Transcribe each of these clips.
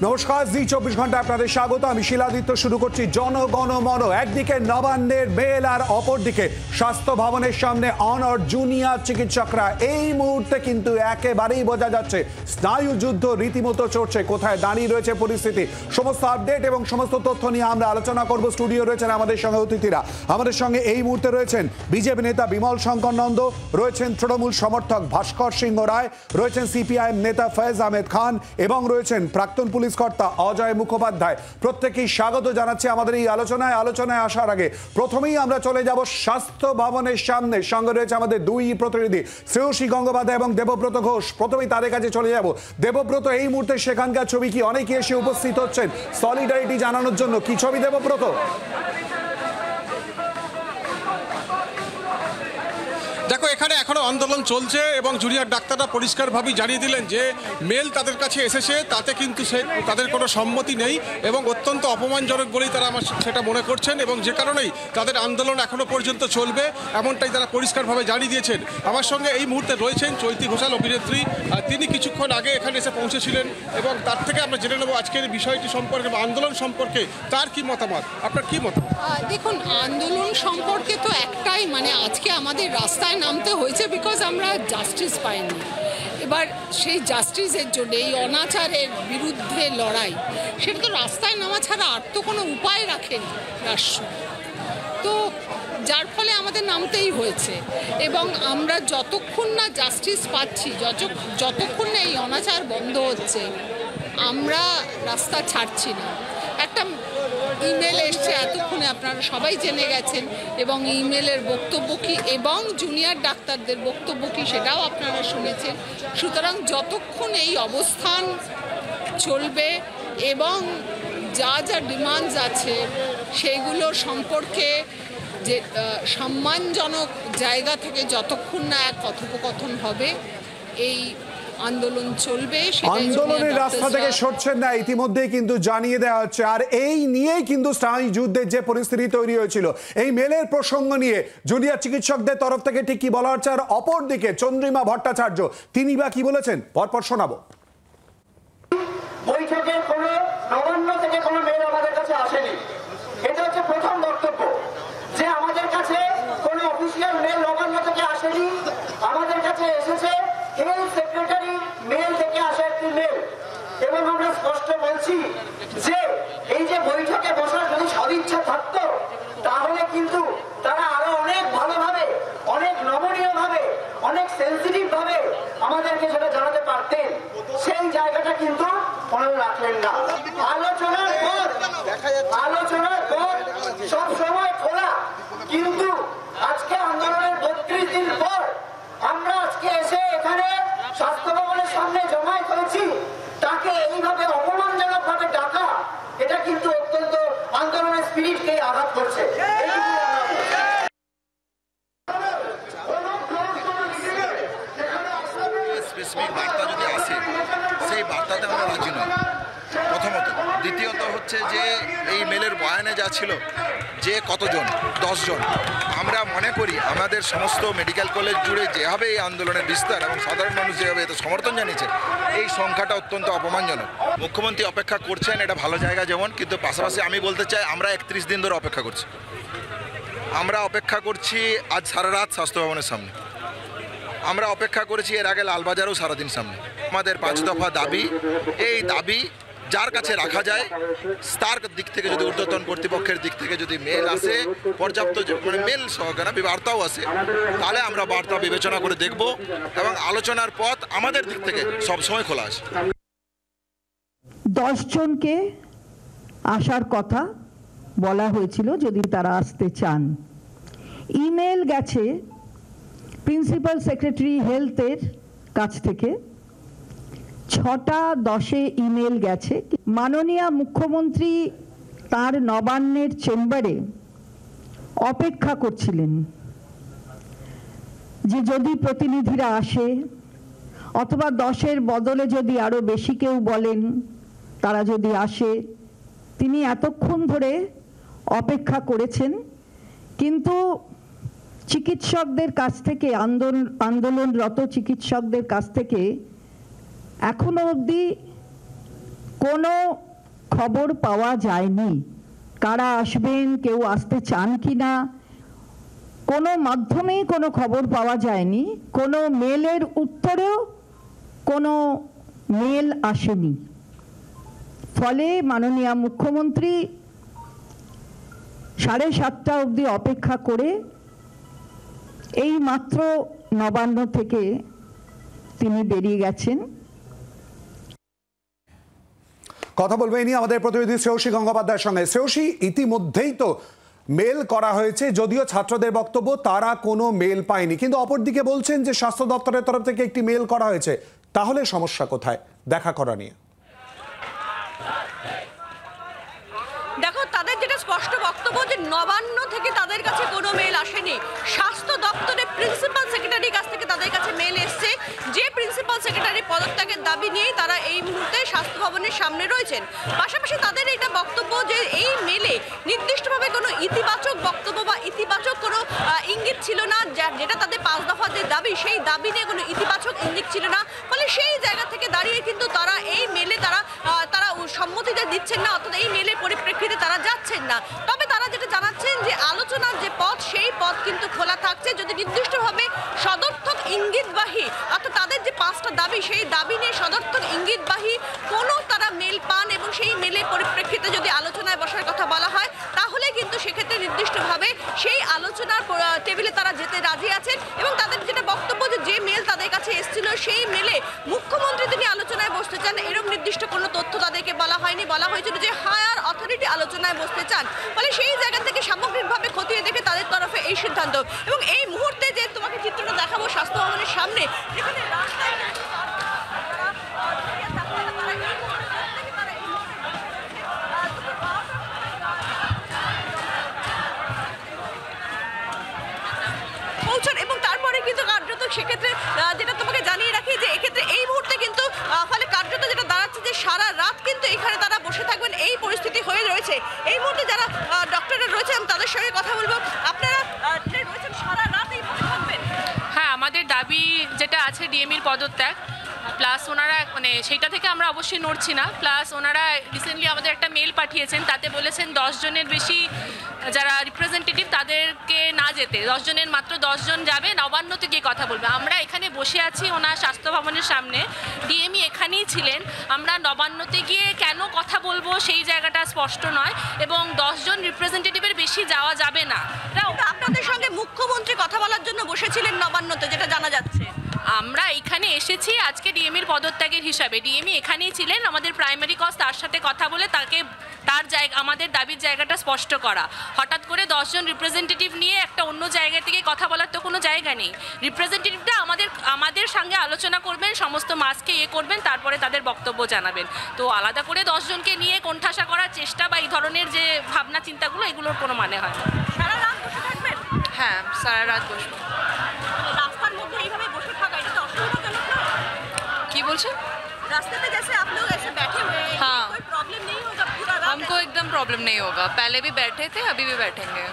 নমস্কার, জি 24 ঘন্টা আপনাদের স্বাগত। আমি শিলাদিত্য। শুরু করছি জনগণমন। একদিকে নবান্নের মেল আর অপরদিকে স্বাস্থ্য ভবনের সামনে অনর জুনিয়র চিকিৎসকরা। এই মুহূর্তে কিন্তু একেবারেই বোঝা যাচ্ছে স্নায়ু যুদ্ধ রীতিমতো চলছে। কোথায় দাঁড়িয়ে রয়েছে পরিস্থিতি, সমস্ত আপডেট এবং সমস্ত তথ্য নিয়ে আমরা আলোচনা করব। স্টুডিও রয়েছেন আমাদের সঙ্গে অতিথিরা। আমাদের সঙ্গে এই মুহূর্তে রয়েছেন বিজেপি নেতা বিমল শঙ্কর নন্দ, রয়েছেন তৃণমূল সমর্থক ভাস্কর সিংহ রায়, রয়েছেন সিপিআইএম নেতা ফয়েজ আহমেদ খান এবং রয়েছেন প্রাক্তন পুলিশ কর্তা অজয় মুখোপাধ্যায়। প্রত্যেকেই স্বাগত জানাচ্ছি আমাদের এই আলোচনায় আসার আগে প্রথমেই আমরা চলে যাব স্বাস্থ্য ভবনের সামনে। সঙ্গে রয়েছে আমাদের দুই প্রতিনিধি শ্রেয়সী গঙ্গোপাধ্যায় এবং দেবব্রত ঘোষ। প্রথমেই তাদের কাছে চলে যাব। দেবব্রত, এই মুহূর্তে সেখানকার ছবি কি? অনেকে এসে উপস্থিত হচ্ছেন সলিডারিটি জানানোর জন্য। কি ছবি দেবব্রত? দেখো, এখানে এখনো আন্দোলন চলছে এবং জুনিয়র ডাক্তাররা পরিষ্কারভাবেই জানিয়ে দিলেন যে মেল তাদের কাছে এসেছে, তাতে কিন্তু তাদের কোনো সম্মতি নেই এবং অত্যন্ত অপমানজনক বলেই তারা সেটা মনে করছেন এবং যে কারণেই তাদের আন্দোলন এখনো পর্যন্ত চলবে, এমনটাই তারা পরিষ্কারভাবে জানিয়ে দিয়েছেন। আমার সঙ্গে এই মুহূর্তে রয়েছেন চৈতি ঘোষাল অভিনেত্রী। তিনি কিছুক্ষণ আগে এখানে এসে পৌঁছেছিলেন এবং তার থেকে আমরা জেনে নেব আজকের বিষয়টি সম্পর্কে বা আন্দোলন সম্পর্কে তার কি মতামত। আপনার কি মতামত? দেখুন, আন্দোলন সম্পর্কে তো একটাই, আজকে আমাদের রাস্তায় নামতে হয়েছে বিকজ আমরা জাস্টিস পাইনি। এবার সেই জাস্টিসের জন্য, এই অনাচারের বিরুদ্ধে লড়াই, সেটা তো রাস্তায় নামা ছাড়া আর তো কোনো উপায় রাখেনি রাষ্ট্র। তো যার ফলে আমাদের নামতেই হয়েছে এবং আমরা যতক্ষণ না জাস্টিস পাচ্ছি, যতক্ষণ না এই অনাচার বন্ধ হচ্ছে, আমরা রাস্তা ছাড়ছি না। একটা ইমেল এসছে এতক্ষণে, আপনারা সবাই জেনে গেছেন, এবং ইমেলের বক্তব্য কি এবং জুনিয়র ডাক্তারদের বক্তব্য কি সেটাও আপনারা শুনেছেন। সুতরাং যতক্ষণ এই অবস্থান চলবে এবং যা যা ডিমান্ডস আছে সেগুলো সম্পর্কে যে সম্মানজনক জায়গা থেকে যতক্ষণ না এক কথোপকথন হবে, এই আন্দোলন চলবে। আন্দোলনের রাস্তা থেকে সরছেন না, ইতিমধ্যেই কিন্তু জানিয়ে দেওয়া হচ্ছে। আর এই নিয়েই কিন্তু স্নায়ু যুদ্ধের যে পরিস্থিতি তৈরি হয়েছিল, এই মেলের প্রসঙ্গ নিয়ে জুনিয়র চিকিৎসকদের তরফ থেকে ঠিক কি বলা হচ্ছে, আর অপরদিকে চন্দ্রিমা ভট্টাচার্য তিনি বা কি বলেছেন, পরপর শোনাবো। বৈঠকের কোনো নবান্ন থেকে কোনো মেল আমাদের কাছে আসেনি। এটা হচ্ছে প্রথম বক্তব্য, যে আমাদের কাছে কোনো অফিসিয়াল মেল নবান্ন থেকে আসেনি। আমাদের কাছে এসেছে হেলথ সেক্রেটারি মেল থেকে আসা একটি মেল, এবং আমরা স্পষ্ট বলছি যে এই যে বৈঠকে বসার যদি সদিচ্ছা থাকতো, তাহলে কিন্তু তারা আরো অনেক ভালোভাবে, অনেক নমনীয় ভাবে, অনেক সেন্সিটিভ ভাবে আমাদেরকে সেটা জানাতে পারতেন। সেই জায়গাটা কিন্তু ওনারা রাখলেন না। আলোচনার পর সব সময় খোলা, কিন্তু আজকে আন্দোলনের 32 দিন পর আমরা আজকে এসে এখানে স্বাস্থ্য ভবনের সামনে জমায়েত করেছি, তাকে এইভাবে অপমানজনক ভাবে ডাকা, এটা কিন্তু অত্যন্ত আন্দোলনের স্পিরিটকে আঘাত করছে। স্পেসিফিক বার্তা যদি আসে, সেই বার্তাতে আমরা রাজি নই, প্রথমত। দ্বিতীয়ত হচ্ছে যে এই মেলের বয়ানে যা ছিল যে কতজন, 10 জন, আমরা মনে করি আমাদের সমস্ত মেডিকেল কলেজ জুড়ে যেভাবে এই আন্দোলনের বিস্তার এবং সাধারণ মানুষ যেভাবে এতে সমর্থন জানিয়েছে, এই সংখ্যাটা অত্যন্ত অপমানজনক। মুখ্যমন্ত্রী অপেক্ষা করছেন, এটা ভালো জায়গা যেমন, কিন্তু পাশাপাশি আমি বলতে চাই আমরা 31 দিন ধরে অপেক্ষা করছি। আমরা অপেক্ষা করছি আজ সারা রাত স্বাস্থ্য ভবনের সামনে, আমরা অপেক্ষা করেছি এর আগে লালবাজারও সারাদিন সামনে। আমাদের 5 দফা দাবি, এই দাবি যার কাছে রাখা যায়, তার দিক থেকে যদি ঊর্ধ্বতন কর্তৃপক্ষের দিক থেকে যদি মেল আসে, পর্যাপ্ত মেল সহকারে বার্তাও আসে, তাহলে আমরা বার্তা বিবেচনা করে দেখব এবং আলোচনার পথ আমাদের দিক থেকে সবসময় খোলা আছে। 10 জনকে আসার কথা বলা হয়েছিল যদি তারা আসতে চান। ইমেল গেছে প্রিন্সিপাল সেক্রেটারি হেলথের কাছ থেকে, 6টা-10-এ ইমেল গেছে। মাননীয় মুখ্যমন্ত্রী তার নবান্নের চেম্বারে অপেক্ষা করছিলেন যে যদি প্রতিনিধিরা আসে, অথবা 10-এর বদলে যদি আরো বেশি কেউ বলেন তারা যদি আসে। তিনি এতক্ষণ ধরে অপেক্ষা করেছেন, কিন্তু চিকিৎসকদের কাছ থেকে, আন্দোলনরত চিকিৎসকদের কাছ থেকে এখনো অবধি কোনো খবর পাওয়া যায়নি। কারা আসবেন, কেউ আসতে চান কি না, কোনো মাধ্যমেই কোনো খবর পাওয়া যায়নি। কোনো মেলের উত্তরেও কোনো মেল আসেনি। ফলে মাননীয় মুখ্যমন্ত্রী 7:30 অবধি অপেক্ষা করে এই মাত্র নবান্ন থেকে তিনি বেরিয়ে গেছেন। কথা বলবো এই নিয়ে আমাদের প্রতিনিধি শ্রেয়সী গঙ্গোপাধ্যায়ের সঙ্গে। শ্রেয়সী, ইতিমধ্যেই তো মেল করা হয়েছে, যদিও ছাত্রদের বক্তব্য তারা কোনো মেল পায়নি, কিন্তু অপরদিকে বলছেন যে স্বাস্থ্য দপ্তরের তরফ থেকে একটি মেল করা হয়েছে। তাহলে সমস্যা কোথায়? দেখা করা নিয়ে দেখো, তাদের যেটা স্পষ্ট বক্তব্য যে নবান্ন থেকে তাদের কাছে কোনো মেল আসেনি। স্বাস্থ্য দপ্তরের প্রিন্সিপাল সেক্রেটারির কাছ থেকে তাদের কাছে মেল এসছে, যে প্রিন্সিপাল সেক্রেটারি পদত্যাগের দাবি নিয়েই তারা এই মুহূর্তে স্বাস্থ্য ভবনের সামনে রয়েছেন। পাশাপাশি তাদের এটা বক্তব্য যে এই মেলে নির্দিষ্টভাবে কোনো ইতিবাচক বক্তব্য বা ইতিবাচক কোনো ইঙ্গিত ছিল না, যেটা তাদের 5 দফা যে দাবি, সেই দাবি নিয়ে কোনো ইতিবাচক ইঙ্গিত ছিল না। ফলে সেই জায়গা থেকে দাঁড়িয়ে কিন্তু তারা এই মেলে তারা সম্মতিটা দিচ্ছেন না, অর্থাৎ এই মেলের পরিপ্রেক্ষিতে তারা যাচ্ছেন না। তবে তারা যেটা জানাচ্ছেন যে আলোচনার যে পথ, সেই পথ কিন্তু খোলা থাকছে যদি নির্দিষ্টভাবে সদর্থক ইঙ্গিতবাহী, অর্থাৎ তাদের যে 5টা দাবি, সেই দাবি নিয়ে সদর্থক ইঙ্গিতবাহী কোনো তারা মেল পান এবং সেই মেলের পরিপ্রেক্ষিতে যদি আলোচনায় বসার কথা বলা হয়, তাহলে কিন্তু সেক্ষেত্রে নির্দিষ্টভাবে সেই আলোচনার টেবিলে তারা যেতে রাজি আছেন। এবং তাদের যেটা বক্তব্য যে মেল তাদের কাছে এসেছিল, সেই মেলে মুখ্যমন্ত্রী তিনি আলোচনায় বসতে চান, এরকম নির্দিষ্ট কোনো তথ্য তাদেরকে বলা হয়নি। বলা হয়েছিল যে হায়ার অথরিটি আলোচনায় বসতে চান। ফলে সেই জায়গা থেকে সামগ্রিকভাবে খতিয়ে দেখে তাদের তরফে এই সিদ্ধান্ত। এবং এই মুহূর্তে যে তোমাকে চিত্রটা দেখাবো স্বাস্থ্য ভবনের সামনে, যেখানে রাস্তায় পৌঁছান। এবং তারপরে কিন্তু কার্যত সেক্ষেত্রে যেটা তোমাকে জানিয়ে রাখি যে এক্ষেত্রে এই মুহূর্তে কিন্তু ফলে কার্যত যেটা দাঁড়াচ্ছে যে সারা রাত কিন্তু এখানে তারা বসে থাকবেন, এই পরিস্থিতি হয়ে রয়েছে। এই মুহূর্তে যারা ডক্টররা রয়েছেন তাদের সঙ্গে কথা বলবো। আপনারা রয়েছেন সারা রাত এই বসে থাকবেন? হ্যাঁ, আমাদের দাবি যেটা আছে ডিএমইর পদত্যাগ, প্লাস ওনারা মানে সেইটা থেকে আমরা অবশ্যই নড়ছি না। প্লাস ওনারা রিসেন্টলি আমাদের একটা মেল পাঠিয়েছেন, তাতে বলেছেন 10 জনের বেশি যারা রিপ্রেজেন্টেটিভ তাদেরকে না যেতে, 10 জনের মাত্র 10 জন যাবে, নবান্নতে গিয়ে কথা বলবে। আমরা এখানে বসে আছি ওনার স্বাস্থ্য ভবনের সামনে, ডিএমই এখানেই ছিলেন। আমরা নবান্নতে গিয়ে কেন কথা বলবো সেই জায়গাটা স্পষ্ট নয়, এবং 10 জন রিপ্রেজেন্টেটিভের বেশি যাওয়া যাবে না। আপনাদের সঙ্গে মুখ্যমন্ত্রী কথা বলার জন্য বসেছিলেন নবান্নতে, যেটা জানা যাচ্ছে। আমরা এখানে এসেছি আজকে ডিএমির পদত্যাগের হিসাবে। ডিএমই এখানেই ছিলেন, আমাদের প্রাইমারি কজ তার সাথে কথা বলে তাকে তার জায়গা, আমাদের দাবির জায়গাটা স্পষ্ট করা। হঠাৎ করে 10 জন রিপ্রেজেন্টেটিভ নিয়ে একটা অন্য জায়গা থেকে কথা বলার তো কোনো জায়গা নেই। রিপ্রেজেন্টেটিভটা আমাদের সঙ্গে আলোচনা করবেন, সমস্ত মাসকে করবেন, তারপরে তাদের বক্তব্য জানাবেন। তো আলাদা করে 10 জনকে নিয়ে কোণঠাসা করার চেষ্টা বা এই ধরনের যে ভাবনা চিন্তাগুলো, এগুলোর কোনো মানে হয় না। সারা রাত বসে থাকবেন? হ্যাঁ, সারা রাত বসবো। রাস্তার মধ্যে এইভাবে বসে থাকা, এটা তো অসুবিধাজনক না? কি বলছেন? रास्ते में जैसे आप लोग ऐसे बैठे हुए हैं, हाँ। कोई प्रॉब्लम नहीं होगा पूरा रात? हमको एकदम प्रॉब्लम नहीं होगा, पहले भी बैठे थे, अभी भी बैठेंगे।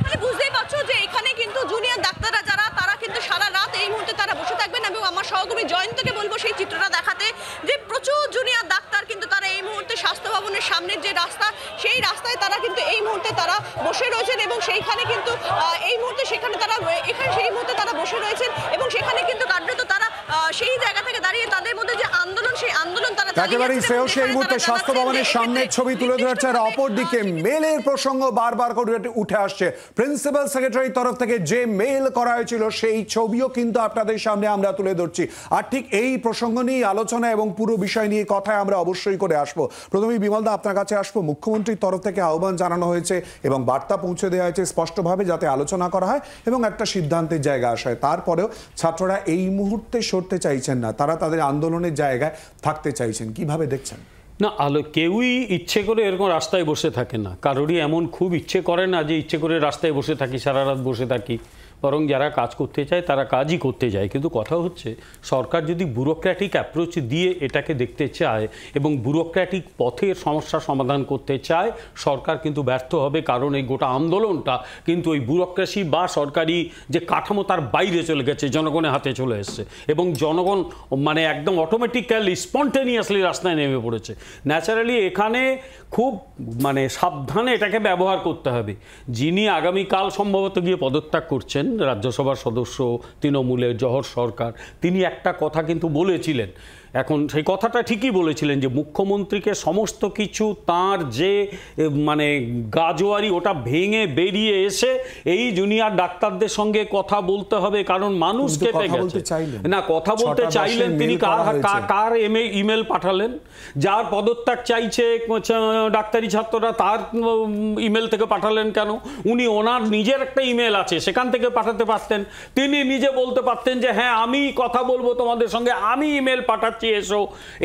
মানে বুঝতেই পারছো যে এখানে কিন্তু জুনিয়র ডাক্তাররা যারা, তারা কিন্তু সারা রাত এই মুহূর্তে তারা বসে থাকবেন। এবং আমার সহকর্মী জয়ন্তকে বলবো সেই চিত্রটা দেখাতে, যে প্রচুর জুনিয়র ডাক্তার কিন্তু তারা এই মুহূর্তে স্বাস্থ্য ভবনের সামনের যে রাস্তা, সেই রাস্তায় তারা কিন্তু এই মুহূর্তে তারা বসে রয়েছেন। এবং সেইখানে কিন্তু এই মুহূর্তে সেখানে তারা সেই মুহূর্তে তারা বসে রয়েছেন। এবং সেখানে কিন্তু কার্যত তারা সেই জায়গা থেকে দাঁড়িয়ে তাদের মধ্যে যে আন্দোলন, সেই আন্দোলন তারা একেবারেই শ্রেয়সী এই মুহূর্তে স্বাস্থ্য ভবনের সামনের ছবি তুলে ধরেছে। আর অপরদিকে মেলের প্রসঙ্গ বারবার করে উঠে আসছে। প্রিন্সিপাল সেক্রেটারির তরফ থেকে যে মেল করা হয়েছিল, সেই ছবিও কিন্তু আপনাদের সামনে আমরা তুলে ধরছি। আর ঠিক এই প্রসঙ্গ নিয়ে আলোচনা এবং পুরো বিষয় নিয়ে কথায় আমরা অবশ্যই করে আসবো। প্রথমেই বিমলদা, আপনার কাছে আসবো। মুখ্যমন্ত্রীর তরফ থেকে আহ্বান জানানো হয়েছে এবং বার্তা পৌঁছে দেওয়া হয়েছে স্পষ্টভাবে, যাতে আলোচনা করা হয় এবং একটা সিদ্ধান্তের জায়গা আসে। তারপরেও ছাত্ররা এই মুহূর্তে সরতে চাইছেন না, তারা তাদের আন্দোলনের জায়গায় থাকতে চাইছেন। কিভাবে দেখছেন? না, কেউই ইচ্ছে করে এরকম রাস্তায় বসে থাকে না। কারোরই এমন খুব ইচ্ছে করে না যে ইচ্ছে করে রাস্তায় বসে থাকি, সারা রাত বসে থাকি বরং যারা কাজ করতে চায় তারা কাজই করতে যায়। কিন্তু কথা হচ্ছে সরকার যদি ব্যুরোক্র্যাটিক অ্যাপ্রোচ দিয়ে এটাকে দেখতে চায় এবং ব্যুরোক্র্যাটিক পথের সমস্যা সমাধান করতে চায়, সরকার কিন্তু ব্যর্থ হবে। কারণ এই গোটা আন্দোলনটা কিন্তু ওই ব্যুরোক্রেসি বা সরকারি যে কাঠামো তার বাইরে চলে গেছে, জনগণের হাতে চলে এসছে এবং জনগণ মানে একদম অটোমেটিক্যালি স্পন্টেনিয়াসলি রাস্তায় নেমে পড়েছে। ন্যাচারালি এখানে খুব মানে সাবধানে এটাকে ব্যবহার করতে হবে। যিনি আগামীকাল সম্ভবত গিয়ে পদত্যাগ করছেন, রাজ্যসভার সদস্য তৃণমূলের জহর সরকার, তিনি একটা কথা কিন্তু বলেছিলেন, এখন সেই কথাটা ঠিকই বলেছিলেন যে মুখ্যমন্ত্রীকে সমস্ত কিছু তার যে মানে গাজোয়ারি ওটা ভেঙে বেরিয়ে এসে এই জুনিয়র ডাক্তারদের সঙ্গে কথা বলতে হবে, কারণ মানুষ কেঁপে গেছে। না, কথা বলতে চাইলেন তিনি কার ইমেল পাঠালেন? যার পদত্যাগ চাইছে ডাক্তারি ছাত্ররা, তার ইমেল থেকে পাঠালেন কেন? উনি ওনার নিজের একটা ইমেল আছে, সেখান থেকে পাঠাতে পারতেন। তিনি নিজে বলতে পারতেন যে হ্যাঁ আমি কথা বলবো তোমাদের সঙ্গে, আমি ইমেল পাঠাচ্ছি এসো।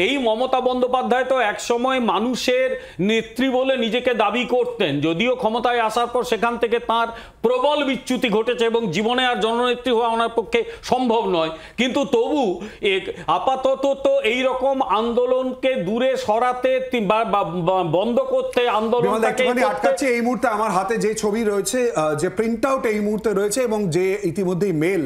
এই মমতা বন্দ্যোপাধ্যায় তো একসময় মানুষের নেত্রী বলে নিজেকে দাবি করতেন, যদিও ক্ষমতায় আসার পর সেখান থেকে তার প্রবল বিচ্যুতি ঘটেছে এবং জীবনে আর জননেত্রী হওয়া ওনার পক্ষে সম্ভব নয়। কিন্তু তবু আপাতত তো এইরকম আন্দোলনকে দূরে সরাতে বন্ধ করতে আন্দোলনটাকে আটকাচ্ছে। এই মুহূর্তে আমার হাতে যে ছবি রয়েছে, যে প্রিন্ট আউট এই মুহূর্তে রয়েছে এবং যে ইতিমধ্যেই মেল,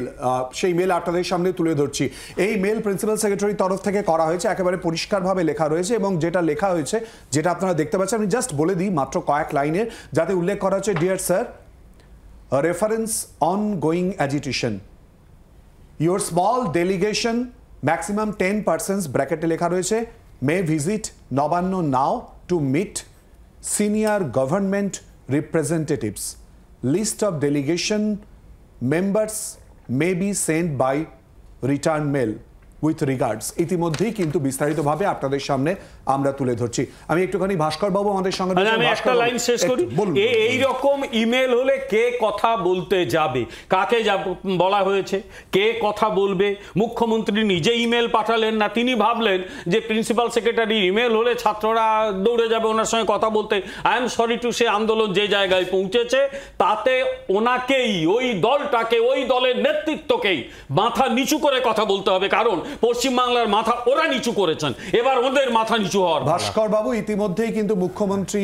সেই মেল আপনাদের সামনে তুলে ধরছি। এই মেল প্রিন্সিপাল সেক্রেটারির তরফ থেকে করা হয়েছে, একেবারে পরিষ্কারভাবে লেখা রয়েছে এবং যেটা লেখা হয়েছে, যেটা আপনারা দেখতে পাচ্ছেন, আমি জাস্ট বলে দিই মাত্র কয়েক লাইনের, যাতে উল্লেখ করা হচ্ছে, dear sir, reference ongoing agitation, your small delegation maximum 10 persons ব্র্যাকেটে লেখা রয়েছে, may visit Nabanna now to meet senior government representatives, list of delegation members may be sent by return mail with regards. ইতিমধ্যেই কিন্তু বিস্তারিতভাবে আপনাদের সামনে আমরা তুলে ধরছি। আমি একটুখানি ভাস্কর বাবু আমাদের সঙ্গে, আমি একটা লাইন শেষ করি। এই রকম ইমেল হলে কে কথা বলতে যাবে, কাকে বলা হয়েছে, কে কথা বলবে? মুখ্যমন্ত্রী নিজে ইমেল পাঠালেন না, তিনি ভাবলেন যে প্রিন্সিপাল সেক্রেটারি ইমেল হলে ছাত্ররা দৌড়ে যাবে ওনার সঙ্গে কথা বলতে। I am sorry to say আন্দোলন যে জায়গায় পৌঁছেছে তাতে ওনাকেই, ওই দলটাকে, ওই দলের নেতৃত্বকেই মাথা নিচু করে কথা বলতে হবে, কারণ পশ্চিমবাংলার মাথা ওরা নিচু করেছেন, এবার ওদের মাথা নিচু হওয়ার। ভাস্কর বাবু, ইতিমধ্যেই কিন্তু মুখ্যমন্ত্রী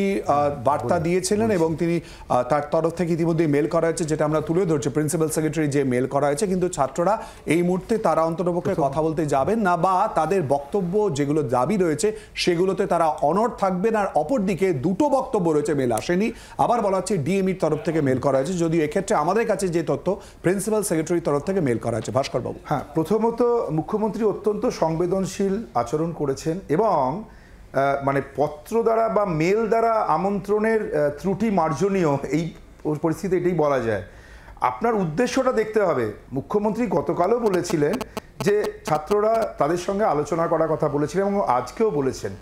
বার্তা দিয়েছিলেন এবং তিনি তার তরফ থেকে ইতিমধ্যেই মেল করা হয়েছে, যেটা আমরা তুলে ধরছি, প্রিন্সিপাল সেক্রেটারি যে মেল করা হয়েছে। কিন্তু ছাত্ররা এই মুহূর্তে তারা অন্ততপক্ষে কথা বলতে যাবেন না, বা তাদের বক্তব্য যেগুলো দাবি রয়েছে সেগুলোতে তারা অনড় থাকবেন। আর অপরদিকে দুটো বক্তব্য রয়েছে, মেল আসেনি, আবার বলা হচ্ছে ডিএমইর তরফ থেকে মেল করা হয়েছে, যদিও এক্ষেত্রে আমাদের কাছে যে তথ্য প্রিন্সিপাল সেক্রেটারির তরফ থেকে মেল করা হয়েছে। ভাস্কর বাবু। হ্যাঁ, প্রথমত মুখ্যমন্ত্রী অত্যন্ত সংবেদনশীল আচরণ করেছেন এবং মানে পত্র দ্বারা বা মেল দ্বারা আমন্ত্রণের ত্রুটি মার্জনীয়, এই পরিস্থিতি এটাই বলা যায়। আপনার উদ্দেশ্যটা দেখতে হবে। মুখ্যমন্ত্রী গতকালও বলেছিলেন যে ছাত্ররা তাদের সঙ্গে আলোচনা করার কথা বলেছিলেন এবং আজকেও বলেছেন।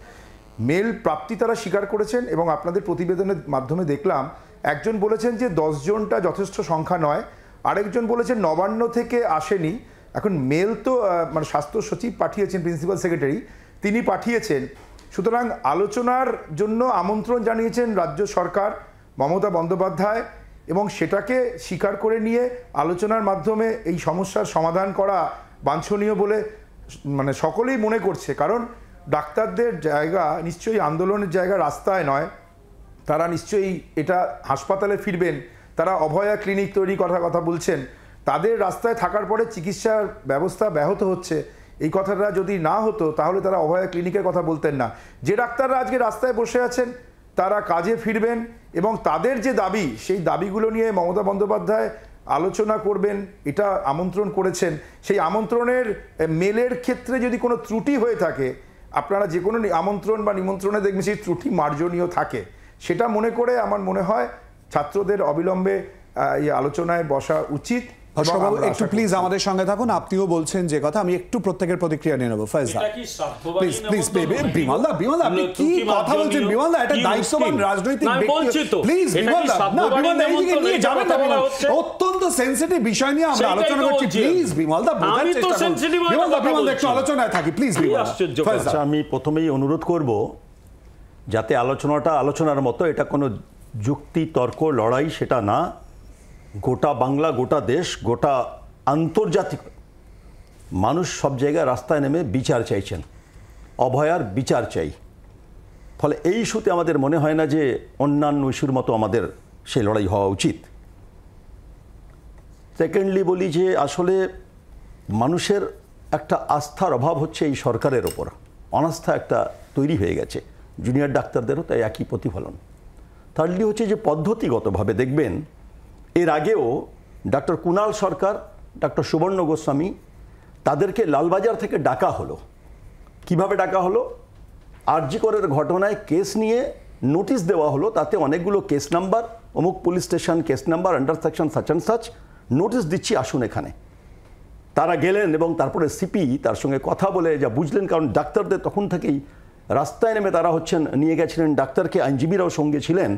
মেল প্রাপ্তি তারা স্বীকার করেছেন এবং আপনাদের প্রতিবেদনের মাধ্যমে দেখলাম একজন বলেছেন যে 10 জনটা যথেষ্ট সংখ্যা নয়, আরেকজন বলেছেন নবান্ন থেকে আসেনি। এখন মেল তো মানে স্বাস্থ্য সচিব পাঠিয়েছেন, প্রিন্সিপাল সেক্রেটারি তিনি পাঠিয়েছেন, সুতরাং আলোচনার জন্য আমন্ত্রণ জানিয়েছেন রাজ্য সরকার, মমতা বন্দ্যোপাধ্যায়, এবং সেটাকে স্বীকার করে নিয়ে আলোচনার মাধ্যমে এই সমস্যার সমাধান করা বাঞ্ছনীয় বলে মানে সকলেই মনে করছে। কারণ ডাক্তারদের জায়গা নিশ্চয়ই আন্দোলনের জায়গা রাস্তায় নয়, তারা নিশ্চয়ই এটা হাসপাতালে ফিরবেন, তারা অভয়া ক্লিনিক তৈরি করার কথা বলছেন, তাদের রাস্তায় থাকার পরে চিকিৎসার ব্যবস্থা ব্যাহত হচ্ছে। এই কথাটা যদি না হতো তাহলে তারা অভয়া ক্লিনিকের কথা বলতেন না। যে ডাক্তাররা আজকে রাস্তায় বসে আছেন তারা কাজে ফিরবেন এবং তাদের যে দাবি, সেই দাবিগুলো নিয়ে মমতা বন্দ্যোপাধ্যায় আলোচনা করবেন, এটা আমন্ত্রণ করেছেন। সেই আমন্ত্রণের মেলের ক্ষেত্রে যদি কোনো ত্রুটি হয়ে থাকে, আপনারা যে কোনো আমন্ত্রণ বা নিমন্ত্রণে দেখবেন সেই ত্রুটি মার্জনীয় থাকে, সেটা মনে করে আমার মনে হয় ছাত্রদের অবিলম্বে এই আলোচনায় বসা উচিত। ভাস্করবাবু একটু প্লিজ আমাদের সঙ্গে থাকুন, আপনিও বলছেন যে কথা, আমি একটু প্রত্যেকের প্রতিক্রিয়া নিয়ে নেব। ফয়সাল প্লিজ প্লিজ বিমলদা, বিমলদা আপনি কি কথা বলছেন? বিমলদা এটা দায়িত্ববান রাজনৈতিক ব্যক্তি, প্লিজ বিমলদা, না বিমলদা এইদিকে নিয়ে যাবেন না, অত্যন্ত সেনসিটিভ বিষয় নিয়ে আমরা আলোচনা করছি, প্লিজ বিমলদা বোঝার চেষ্টা করুন। বিমলদা একটু আলোচনায় থাকি প্লিজ। বিমলদা, আমি প্রথমেই অনুরোধ করব যাতে আলোচনাটা আলোচনার মতো, এটা কোনো যুক্তি তর্ক লড়াই সেটা না, গোটা বাংলা, গোটা দেশ, গোটা আন্তর্জাতিক মানুষ সব জায়গায় রাস্তায় নেমে বিচার চাইছেন, অভয়ার বিচার চাই। ফলে এই ইস্যুতে আমাদের মনে হয় না যে অন্যান্য ইস্যুর মতো আমাদের সেই লড়াই হওয়া উচিত। সেকেন্ডলি বলি যে আসলে মানুষের একটা আস্থার অভাব হচ্ছে এই সরকারের ওপর, অনাস্থা একটা তৈরি হয়ে গেছে, জুনিয়র ডাক্তারদেরও তাই একই প্রতিফলন। থার্ডলি হচ্ছে যে পদ্ধতিগতভাবে দেখবেন এর আগেও ডক্টর কুণাল সরকার, ডক্টর সুবর্ণ গোস্বামী তাদেরকে লালবাজার থেকে ডাকা হলো। কিভাবে ডাকা হলো? আরজি করের ঘটনায় কেস নিয়ে নোটিশ দেওয়া হলো, তাতে অনেকগুলো কেস নাম্বার, অমুক police station case number, under section such and such, notice দিচ্ছি আসুন এখানে। তারা গেলেন এবং তারপরে সিপি তার সঙ্গে কথা বলে যা বুঝলেন, কারণ ডাক্তারদের তখন থেকেই রাস্তায় নেমে তারা নিয়ে গেছিলেন ডাক্তারকে, আইনজীবীরাও সঙ্গে ছিলেন।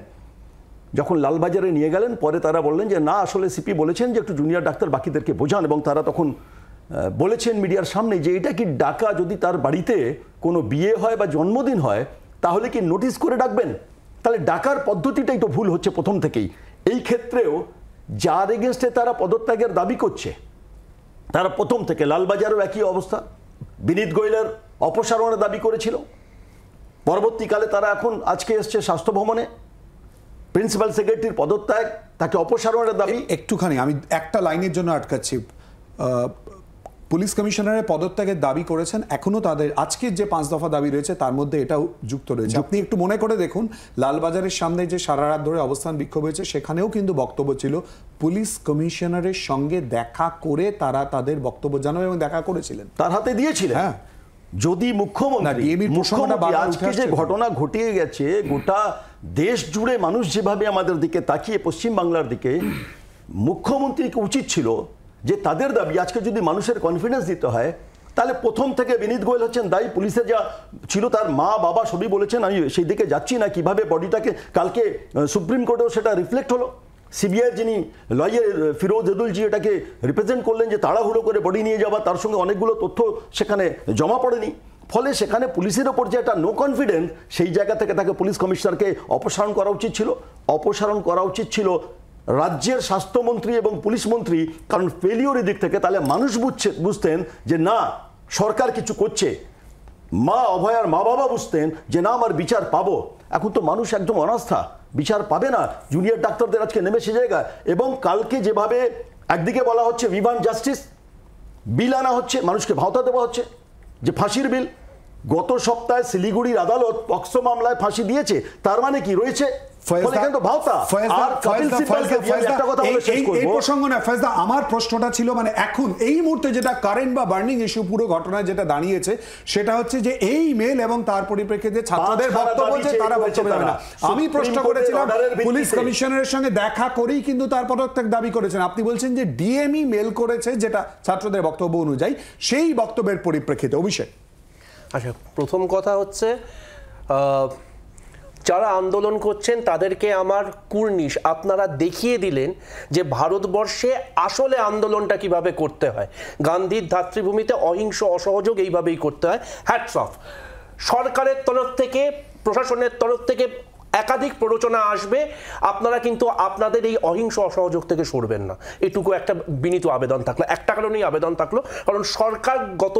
যখন লালবাজারে নিয়ে গেলেন পরে তারা বললেন যে না, আসলে সিপি বলেছেন যে একটু জুনিয়র ডাক্তার বাকিদেরকে বোঝান, এবং তারা তখন বলেছেন মিডিয়ার সামনে যে এটা কি ডাকা, যদি তার বাড়িতে কোনো বিয়ে হয় বা জন্মদিন হয় তাহলে কি নোটিশ করে ডাকবেন? তাহলে ডাকার পদ্ধতিটাই তো ভুল হচ্ছে প্রথম থেকেই। এই ক্ষেত্রেও যার এগেনস্টে তারা পদত্যাগের দাবি করছে তারা প্রথম থেকে, লালবাজারও একই অবস্থা, বিনীত গোয়েলের অপসারণের দাবি করেছিল, পরবর্তীকালে তারা এখন আজকে এসছে স্বাস্থ্য ভবনে প্রিন্সিপাল সেক্রেটারির পদত্যাগ, তাকে অপসারণের দাবি। একটুখানি আমি একটা লাইনের জন্য আটকাচ্ছি। পুলিশ কমিশনারের পদত্যাগের দাবি করেছেন, এখনো তাদের আজকের যে 5 দফা দাবি রয়েছে তার মধ্যে এটাও যুক্ত রয়েছে। আপনি একটু মনে করে দেখুন, লালবাজারের সামনে যে সারা রাত ধরে অবস্থান বিক্ষোভ হয়েছে সেখানেও কিন্তু বক্তব্য ছিল পুলিশ কমিশনারের সঙ্গে দেখা করে তারা তাদের বক্তব্য জানাবে এবং দেখা করেছিলেন, তার হাতে দিয়েছিলেন। হ্যাঁ, যদি মুখ্যমন্ত্রী আজকে যে ঘটনা ঘটিয়ে গেছে, গোটা দেশ জুড়ে মানুষ যেভাবে আমাদের দিকে তাকিয়ে পশ্চিমবাংলার দিকে, মুখ্যমন্ত্রীকে উচিত ছিল যে তাদের দাবি আজকে যদি মানুষের কনফিডেন্স দিতে হয় তাহলে প্রথম থেকে বিনীত গোয়েল হচ্ছেন দায়ী। পুলিশের যা ছিল, তার মা বাবা সবই বলেছেন আমি সেই দিকে যাচ্ছি না, কিভাবে বডিটাকে, কালকে সুপ্রিম কোর্টেও সেটা রিফ্লেক্ট হলো। সিবিআই যিনি লয়ার ফিরোজ এদুলজি এটাকে রিপ্রেজেন্ট করলেন যে তাড়াহুড়ো করে বডি নিয়ে যাওয়া, তার সঙ্গে অনেকগুলো তথ্য সেখানে জমা পড়েনি। ফলে সেখানে পুলিশের ওপর যে একটা নো কনফিডেন্স, সেই জায়গা থেকে তাকে পুলিশ কমিশনারকে অপসারণ করা উচিত ছিল। অপসারণ করা উচিত ছিল রাজ্যের স্বাস্থ্যমন্ত্রী এবং পুলিশ মন্ত্রী, কারণ ফেলিওরের দিক থেকে তাহলে মানুষ বুঝতেন যে না সরকার কিছু করছে, অভয়ার মা বাবা বুঝতেন যে না আমার বিচার পাবো। এখন তো মানুষ একদম অনাস্থা, বিচার পাবে না, জুনিয়র ডাক্তারদের আজকে নেমে সে জায়গা। এবং কালকে যেভাবে একদিকে বলা হচ্ছে উই ওয়ান্ট জাস্টিস, বিল আনা হচ্ছে, মানুষকে ভাওতা দেওয়া হচ্ছে যে ফাঁসির বিল। গত সপ্তাহে শিলিগুড়ির আদালত পক্সো মামলায় ফাঁসি দিয়েছে, তার মানে কি রয়েছে আমার প্রশ্নটা ছিল মানে এখন এই মুহূর্তে যেটা কারেন্ট বা বার্নিং ইস্যু পুরো ঘটনায় যেটা দাঁড়িয়েছে সেটা হচ্ছে যে এই মেল এবং তার পরিপ্রেক্ষিতে ছাত্রদের বক্তব্য যে তারা বক্তব্য দেবে না। আমি প্রশ্ন করেছিলাম পুলিশ কমিশনারের সঙ্গে দেখা করেই কিন্তু তার পদত্যাগ দাবি করেছেন, আপনি বলছেন যে ডিএমই মেল করেছে যেটা ছাত্রদের বক্তব্য অনুযায়ী, সেই বক্তব্যের পরিপ্রেক্ষিতে। অভিষেক, আচ্ছা, প্রথম কথা হচ্ছে যারা আন্দোলন করছেন তাদেরকে আমার কুর্নিশ, আপনারা দেখিয়ে দিলেন যে ভারতবর্ষে আসলে আন্দোলনটা কিভাবে করতে হয়। গান্ধীর ধাত্রীভূমিতে অহিংস অসহযোগ এইভাবেই করতে হয়। Hats off. সরকারের তরফ থেকে, প্রশাসনের তরফ থেকে একাধিক প্ররোচনা আসবে, আপনারা কিন্তু আপনাদের এই অহিংস অসহযোগ থেকে সরবেন না। এটুকু একটা বিনীত আবেদন থাকলো, একটা কারণেই আবেদন থাকলো, কারণ সরকার গত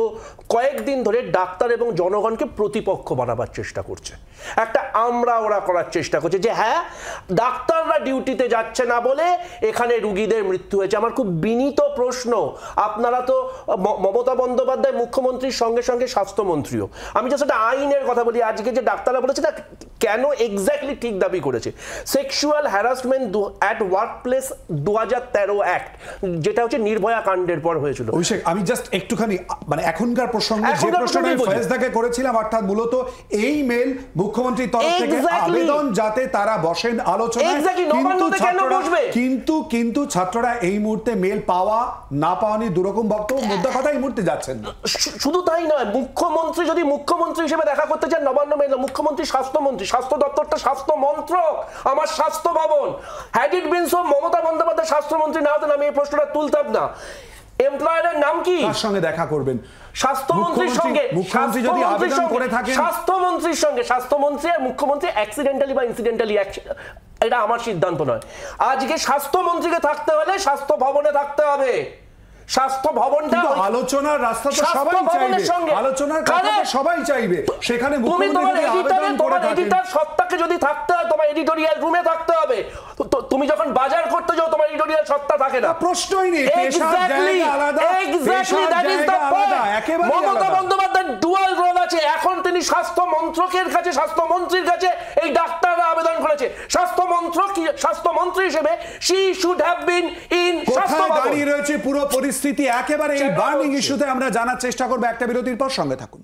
কয়েকদিন ধরে ডাক্তার এবং জনগণকে প্রতিপক্ষ বানাবার চেষ্টা করছে, একটা আমরা ওরা করার চেষ্টা করছে যে হ্যাঁ ডাক্তাররা ডিউটিতে যাচ্ছে না বলে এখানে রুগীদের মৃত্যু হয়েছে। আমার খুব বিনীত প্রশ্ন, আপনারা তো মমতা বন্দ্যোপাধ্যায় মুখ্যমন্ত্রীর সঙ্গে সঙ্গে স্বাস্থ্যমন্ত্রীও, আমি জাস্ট একটা আইনের কথা বলি, আজকে যে ডাক্তাররা বলেছে না কেন এক্স্যাক্টলি ঠিক দাবি করেছে, sexual harassment at workplace 2013 act, যেটা হচ্ছে নির্ভয়া কাণ্ডের পর হয়েছিল। অভিষেক, আমি জাস্ট একটুখানি মানে এখনকার প্রসঙ্গে যে প্রশ্নটা ফয়েজদাকে করেছিলাম, অর্থাৎ মূলত এই মেল মুখ্যমন্ত্রীর তরফ থেকে আবেদন যাতে তারা বসেন আলোচনায়, কিন্তু ছাত্ররা এই মুহূর্তে মেল পাওয়া না পাওয়া নিয়ে দুরকম বক্তব্য, মুদ্রা কথা এই মুহূর্তে যাচ্ছেন না। শুধু তাই নয়, মুখ্যমন্ত্রী যদি মুখ্যমন্ত্রী হিসেবে দেখা করতে চান, নবান্ন মেল, মুখ্যমন্ত্রী স্বাস্থ্যমন্ত্রী, স্বাস্থ্য দপ্তরটা স্বাস্থ্য মন্ত্রক, আমার স্বাস্থ্য ভবন। Had it bin so, Mamata Bandyopadhyay স্বাস্থ্যমন্ত্রী না হতেন আমি এই প্রশ্নটা তুলতাম না। এমপ্লয়ারের নাম কি? তার সঙ্গে দেখা করবেন স্বাস্থ্যমন্ত্রীর সঙ্গে। মুখ্যমন্ত্রী যদি আবেদন করে থাকেন স্বাস্থ্যমন্ত্রীর সঙ্গে, স্বাস্থ্যমন্ত্রী আর মুখ্যমন্ত্রী অ্যাক্সিডেন্টালি বা ইনসিডেন্টালি, এটা আমার সিদ্ধান্ত নয়। আজকে স্বাস্থ্যমন্ত্রীকে থাকতে হলে স্বাস্থ্য ভবনে থাকতে হবে। স্বাস্থ্য ভবনটা আলোচনার রাস্তা তো সবাই চাইবে, আলোচনার কথা তো সবাই চাইবে, সেখানে তুমি তোমার আবেদন করে থাকেন। এডিটর সত্তাকে যদি থাকতে হয় তোমার এডিটোরিয়াল রুমে থাকতে হবে। তুমি যখন বাজার করতে যাও তোমার এডিটোরিয়াল সত্তা থাকে না, প্রশ্নই নেই। মমতা বন্দ্যোপাধ্যায়ের ডুয়াল রোল আছে। এখন তিনি স্বাস্থ্য মন্ত্রকের কাছে, স্বাস্থ্যমন্ত্রীর কাছে এই ডাক্তাররা আবেদন করেছে। স্বাস্থ্যমন্ত্রী হিসেবে she should have been in স্বাস্থ্য ভবন। দাঁড়িয়ে রয়েছে পুরো পরিস্থিতি একেবারে এই বার্নিং ইস্যুতে আমরা জানার চেষ্টা করব। একটা বিরতির পর সঙ্গে থাকুন।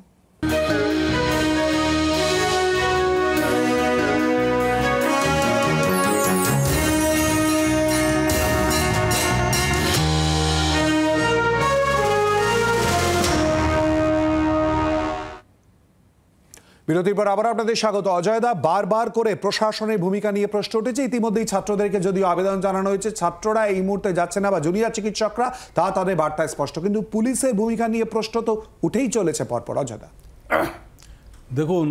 বিরতির পর আবার আপনাদের স্বাগত। অজয়দা, বারবার করে প্রশাসনের ভূমিকা নিয়ে প্রশ্ন উঠেছে। ইতিমধ্যেই ছাত্রদেরকে যদিও আবেদন জানানো হয়েছে, ছাত্ররা এই মুহূর্তে যাচ্ছে না বা জুনিয়র চিকিৎসকরা, তা তাদের বার্তায় স্পষ্ট, কিন্তু পুলিশের ভূমিকা নিয়ে প্রশ্ন তো উঠেই চলেছে পরপর। অজয়দা, দেখুন,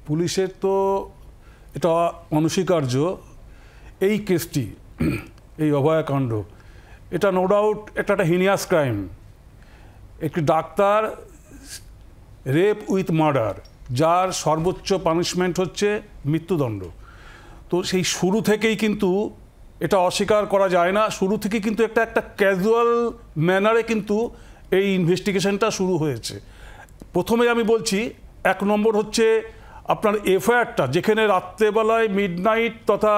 পুলিশের তো এটা অনস্বীকার্য, এই কেসটি, এই অভয়াকাণ্ড, এটা নো ডাউট একটা হিনিয়াস ক্রাইম। একটি ডাক্তার রেপ উইথ মার্ডার, যার সর্বোচ্চ পানিশমেন্ট হচ্ছে মৃত্যুদণ্ড। তো সেই শুরু থেকেই কিন্তু এটা অস্বীকার করা যায় না। শুরু থেকে কিন্তু একটা ক্যাজুয়াল ম্যানারে কিন্তু এই ইনভেস্টিগেশনটা শুরু হয়েছে। প্রথমে আমি বলছি, 1 নম্বর হচ্ছে আপনার এফআইআরটা, যেখানে রাত্রেবেলায় মিডনাইট তথা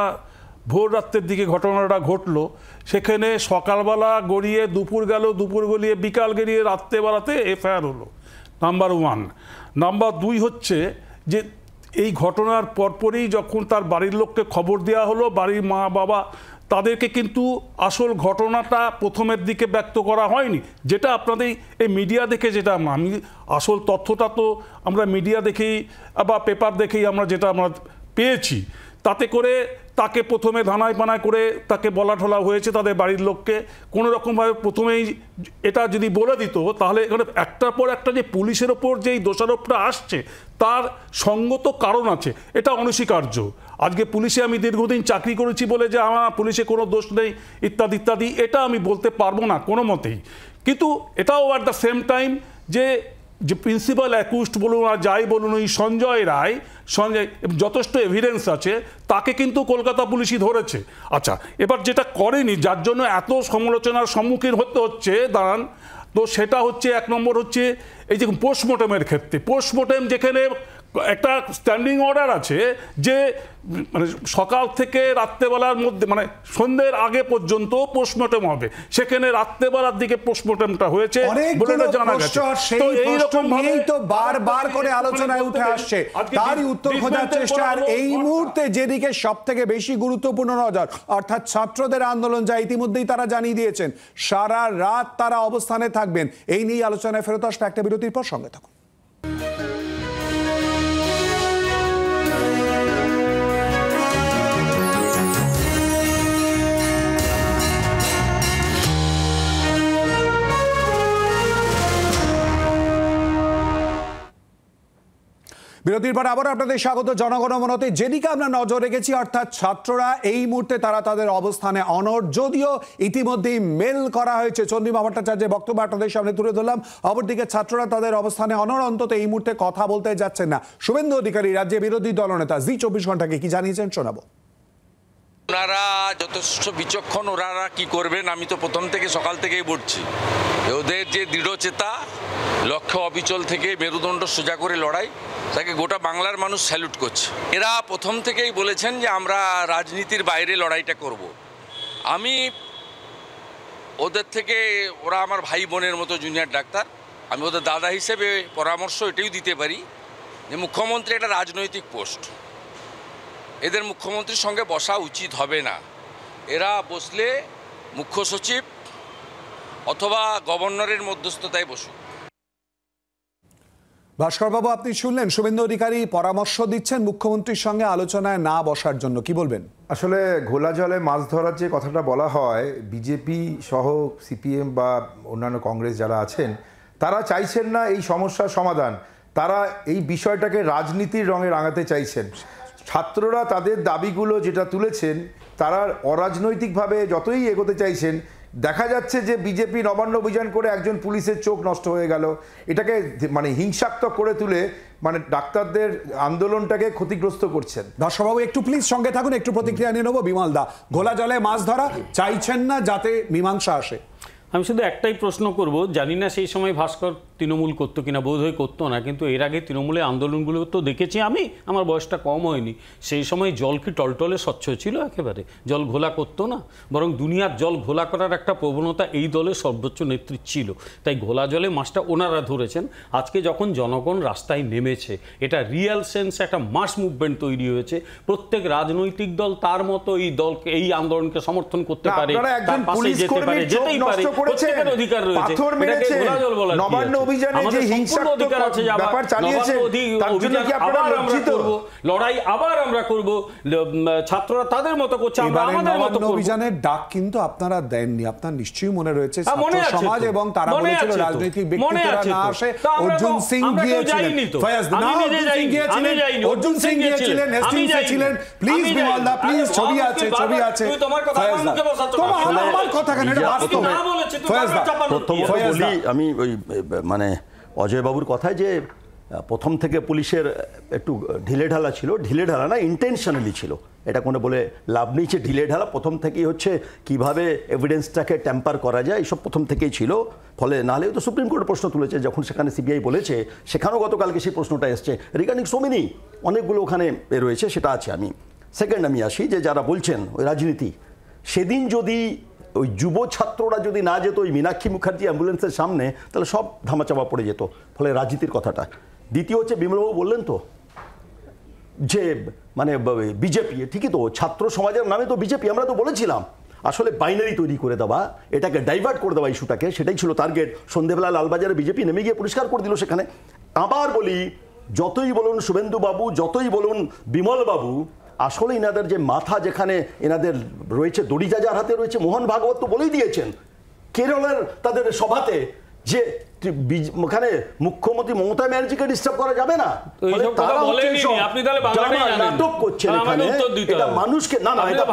ভোর রাত্রের দিকে ঘটনাটা ঘটলো, সেখানে সকালবেলা গড়িয়ে দুপুর গেল, দুপুর গড়িয়ে বিকাল গড়িয়ে রাত্রেবেলাতে এফআইআর হলো, নাম্বার 1। নাম্বার 2 হচ্ছে যে এই ঘটনার পরপরই যখন তার বাড়ির লোককে খবর দেওয়া হলো, বাড়ির মা বাবা, তাদেরকে কিন্তু আসল ঘটনাটা প্রথমের দিকে ব্যক্ত করা হয়নি, যেটা আপনাদের এই মিডিয়া দেখে, যেটা আমি আসল তথ্যটা তো আমরা মিডিয়া দেখেই বা পেপার দেখেই আমরা পেয়েছি। তাতে করে তাকে প্রথমে ধানায় পানায় করে তাকে বলা ঠলা হয়েছে তাদের বাড়ির লোককে। কোনো রকমভাবে প্রথমেই এটা যদি বলে দিত, তাহলে এখানে একটার পর একটা যে পুলিশের ওপর যেই দোষারোপটা আসছে তার সঙ্গত কারণ আছে, এটা অনস্বীকার্য। আজকে পুলিশে আমি দীর্ঘদিন চাকরি করেছি বলে যে আমার পুলিশে কোনো দোষ নেই ইত্যাদি ইত্যাদি, এটা আমি বলতে পারবো না কোনো মতেই। কিন্তু এটাও অ্যাট দ্য সেম টাইম যে প্রিন্সিপাল অ্যাকিউজড বলুন আর যাই বলুন, ওই সঞ্জয় রায়, যথেষ্ট এভিডেন্স আছে, তাকে কিন্তু কলকাতা পুলিশই ধরেছে। আচ্ছা, এবার যেটা করেনি, যার জন্য এত সমালোচনার সম্মুখীন হতে হচ্ছে দাঁড়ান, তো সেটা হচ্ছে 1 নম্বর হচ্ছে এই যে পোস্টমর্টমের ক্ষেত্রে, পোস্টমর্টম যেখানে একটা স্ট্যান্ডিং অর্ডার আছে যে মানে সকাল থেকে রাত্রেবেলার মধ্যে, মানে সন্ধ্যের আগে পর্যন্ত পোস্টমর্টম হবে, সেখানে রাত্রেবেলার দিকে পোস্টমর্টমটা হয়েছে বলে জানা গেছে। তো এইরকম ভাবেই তো বারবার করে আলোচনায় উঠে আসছে, তারই উত্তর খোঁজার চেষ্টা। আর এই মুহূর্তে যেদিকে সব থেকে বেশি গুরুত্বপূর্ণ নজর, অর্থাৎ ছাত্রদের আন্দোলন, যা ইতিমধ্যেই তারা জানিয়ে দিয়েছেন সারা রাত তারা অবস্থানে থাকবেন, এই নিয়ে আলোচনায় ফেরত আসবে একটা বিরতির পর। সঙ্গে থাকুন। বিরতির পর আবার আপনাদের স্বাগত জনগণমনতে। যেদিকে আমরা নজর রেখেছি, অর্থাৎ ছাত্ররা এই মুহূর্তে তারা তাদের অবস্থানে অনড়, যদিও ইতিমধ্যেই মেল করা হয়েছে। চন্দ্রিমা ভট্টাচার্যের বক্তব্য আপনাদের সামনে তুলে ধরলাম। অপরদিকে ছাত্ররা তাদের অবস্থানে অনড়, অন্তত এই মুহূর্তে কথা বলতে যাচ্ছেন না। শুভেন্দু অধিকারী, রাজ্যের বিরোধী দলনেতা, জি 24 ঘন্টাকে কি জানিয়েছেন শোনাবো। ওনারা যথেষ্ট বিচক্ষণ, ওনারা কি করবেন আমি তো প্রথম থেকে সকাল থেকেই বলছি, ওদের যে দৃঢ়চেতা, লক্ষ্য অবিচল থেকে মেরুদণ্ড সোজা করে লড়াই, তাকে গোটা বাংলার মানুষ স্যালুট করছে। এরা প্রথম থেকেই বলেছেন যে আমরা রাজনীতির বাইরে লড়াইটা করব। আমি ওদের থেকে, ওরা আমার ভাই বোনের মতো জুনিয়র ডাক্তার, আমি ওদের দাদা হিসেবে পরামর্শ এটাই দিতে পারি যে মুখ্যমন্ত্রী একটা রাজনৈতিক পোস্ট, এদের মুখ্যমন্ত্রীর সঙ্গে বসা উচিত হবে না। এরা বসলে মুখ্য সচিব অথবা গভর্নরের মধ্যস্থতায় বসুক। ভাস্করবাবু, আপনি শুনলেন শুভেন্দু অধিকারী পরামর্শ দিচ্ছেন মুখ্যমন্ত্রীর সঙ্গে আলোচনায় না বসার জন্য, কি বলবেন? আসলে ঘোলা জলে মাছ ধরার যে কথাটা বলা হয়, বিজেপি সহ সিপিএম বা অন্যান্য কংগ্রেস যারা আছেন তারা চাইছেন না এই সমস্যার সমাধান, তারা এই বিষয়টাকে রাজনীতির রঙে রাঙাতে চাইছেন। ছাত্ররা তাদের দাবিগুলো যেটা তুলেছেন তারা অরাজনৈতিকভাবে যতই এগোতে চাইছেন, দেখা যাচ্ছে যে বিজেপি নবান্ন অভিযান করে একজন পুলিশের চোখ নষ্ট হয়ে গেল, এটাকে মানে হিংসাত্মক করে তুলে মানে ডাক্তারদের আন্দোলনটাকে ক্ষতিগ্রস্ত করছেন। দর্শকবাবু একটু প্লিজ সঙ্গে থাকুন, একটু প্রতিক্রিয়া নিয়ে নেবো। বিমল দা, ঘোলা জলে মাছ ধরা চাইছেন না যাতে মীমাংসা আসে। আমি শুধু একটাই প্রশ্ন করব, জানি না সেই সময় ভাস্কর তৃণমূল করতো কিনা, বোধহয় করতো না, কিন্তু এর আগে তৃণমূলের আন্দোলনগুলো তো দেখেছি আমি, আমার বয়সটা কম হয়নি। সেই সময় জল কি টলটলে স্বচ্ছ ছিল? একেবারে জল ঘোলা করতো না, বরং দুনিয়ার জল ঘোলা করার একটা প্রবণতা এই দলের সর্বোচ্চ নেতৃত্ব ছিল। তাই ঘোলা জলে মাছটা ওনারা ধরেছেন। আজকে যখন জনগণ রাস্তায় নেমেছে, এটা রিয়েল সেন্স একটা মাস মুভমেন্ট তৈরি হয়েছে। প্রত্যেক রাজনৈতিক দল তার মতো এই দলকে, এই আন্দোলনকে সমর্থন করতে পারে, তার পাশে যেতে পারে, যেতেই পারে, প্রত্যেকের অধিকার রয়েছে। এটাকে ঘোলা জল বলার কি আছে? আমাদের সম্পূর্ণ অধিকার আছে যে লড়াই আবার আমরা করব, ছাত্ররা তাদের মতো করছে, আমরা আমাদের মতো করব। অভিযানের ডাক কিন্তু আপনারা দেননি, আপনার নিশ্চয়ই মনে রয়েছে। সমাজ এবং তারা বলেছিল রাজনৈতিক ব্যক্তিত্বরা না আসে। অর্জুন সিং গিয়েছিলেন, অর্জুন সিং গিয়েছিলেন, হেস্টিংসে ছিলেন। প্লিজ বিমল দা, প্লিজ, ছবি আছে, ছবি আছে। আমার কথা কেন, এটা বাস্তব। প্রথমত বলি আমি ওই মানে অজয়বাবুর কথায় যে প্রথম থেকে পুলিশের একটু ঢিলেঢালা ছিল, ঢিলেঢালা না, ইন্টেনশনালি ছিল। এটা কোনো বলে লাভ নেই যে ঢিলেঢালা, প্রথম থেকেই হচ্ছে কিভাবে এভিডেন্সটাকে ট্যাম্পার করা যায়, এইসব প্রথম থেকেই ছিল। ফলে নাহলেও তো সুপ্রিম কোর্ট প্রশ্ন তুলেছে, যখন সেখানে সিবিআই বলেছে, সেখানেও গতকালকে সেই প্রশ্নটা এসছে রিগার্ডিং সোমিনি, অনেকগুলো ওখানে রয়েছে, সেটা আছে। আমি সেকেন্ড আমি আসি যে যারা বলছেন ওই রাজনীতি, সেদিন যদি ওই যুব ছাত্ররা যদি না যেত ওই মীনাক্ষী মুখার্জি অ্যাম্বুলেন্সের সামনে, তাহলে সব ধামাচাপা পড়ে যেত। ফলে রাজনীতির কথাটা। দ্বিতীয় হচ্ছে বিমলবাবু বললেন তো যে মানে বিজেপি, ঠিকই তো, ছাত্র সমাজের নামে তো বিজেপি, আমরা তো বলেছিলাম আসলে বাইনারি তৈরি করে দেওয়া, এটাকে ডাইভার্ট করে দেওয়া ইস্যুটাকে, সেটাই ছিল টার্গেট। সন্ধ্যেবেলা লালবাজারে বিজেপি নেমে গিয়ে পরিষ্কার করে দিল সেখানে। আবার বলি, যতই বলুন শুভেন্দু বাবু, যতই বলুন বিমল বাবু, আসলে এনাদের যে মাথা যেখানে এনাদের রয়েছে, দড়িজা যার হাতে রয়েছে, মোহন ভাগবত তো বলেই দিয়েছেন কেরলের তাদের সভাতে যে ওখানে মুখ্যমন্ত্রী মমতা ব্যানার্জিকে ডিস্টার্ব করা যাবে না। নাটক করছেন এখানে, এটা মানুষকে না না, এটা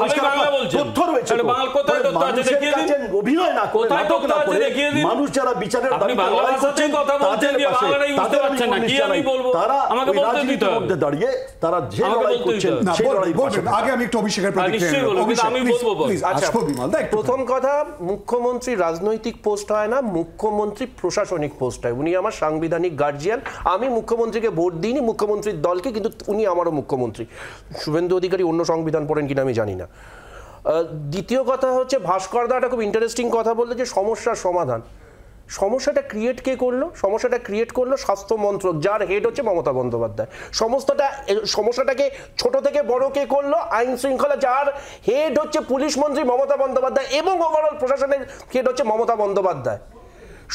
তথ্য রয়েছে, অভিনয় না করে, নাটক না করে, মানুষ যারা বিচারের দাবিতে লড়াই করছেন তাদের পাশে, তাদের আমি বলবো, তারা ওই রাজনীতির মধ্যে দাঁড়িয়ে তারা যে লড়াই করছেন সেই লড়াই করছেন। আগে আমি একটু অভিষেকের প্রতিক্রিয়া। প্রথম কথা, মুখ্যমন্ত্রী রাজনৈতিক পোস্ট হয় না, মুখ্যমন্ত্রী প্রশাসনিক পোস্ট হয়। উনি আমার সাংবিধানিক গার্জিয়ান। আমি মুখ্যমন্ত্রীকে ভোট দিইনি, মুখ্যমন্ত্রীর দলকে, কিন্তু উনি আমারও মুখ্যমন্ত্রী। শুভেন্দু অধিকারী অন্য সংবিধান পড়েন কিনা আমি জানি না। দ্বিতীয় কথা হচ্ছে, ভাস্কর দা একটা খুব ইন্টারেস্টিং কথা বললো যে সমস্যার সমাধান। সমস্যাটা ক্রিয়েট কে করলো? সমস্যাটা ক্রিয়েট করলো স্বাস্থ্য মন্ত্রক, যার হেড হচ্ছে মমতা বন্দ্যোপাধ্যায়। সমস্যাটাকে ছোট থেকে বড় কে করলো? আইন শৃঙ্খলা, যার হেড হচ্ছে পুলিশ মন্ত্রী মমতা বন্দ্যোপাধ্যায়, এবং ওভারঅল প্রশাসনের হেড হচ্ছে মমতা বন্দ্যোপাধ্যায়।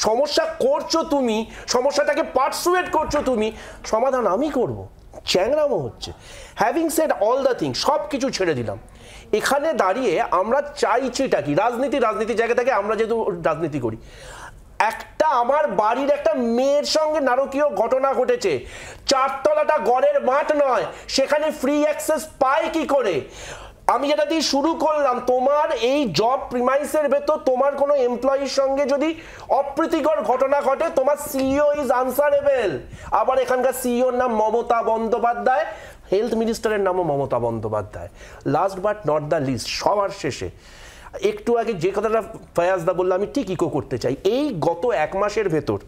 সমস্যা করছো তুমি, সমস্যাটাকে পার্সুয়েট করছো তুমি, সমাধান আমি করব, চ্যাংরামো হচ্ছে। Having said all the thing, সব কিছু ছেড়ে দিলাম, এখানে দাঁড়িয়ে আমরা চাইছিটা কি? রাজনীতি জায়গা থেকে আমরা যেহেতু রাজনীতি করি, একটা আমার বাড়ির একটা মেয়ের সঙ্গে নারকীয় ঘটনা ঘটেছে, চারতলাটা গড়ের মাঠ নয়, সেখানে ফ্রি অ্যাক্সেস পায় কি করে? আমি যেটা দিয়ে শুরু করলাম, তোমার এই জব প্রিমাইসের ভেতর তোমার কোনো এমপ্লয়ির সঙ্গে যদি অপ্রীতিকর ঘটনা ঘটে, তোমার সিইও ইজ আনসারেবল। আবার এখানকার সিইওর নাম মমতা বন্দ্যোপাধ্যায়, হেলথ মিনিস্টারের নামও Mamata Bandyopadhyay. Last but not the least, সবার শেষে একটু আগে যে কথাটা ফয়াজদা বললো, আমি ঠিক ইকো করতে চাই। এই গত এক মাসের ভেতর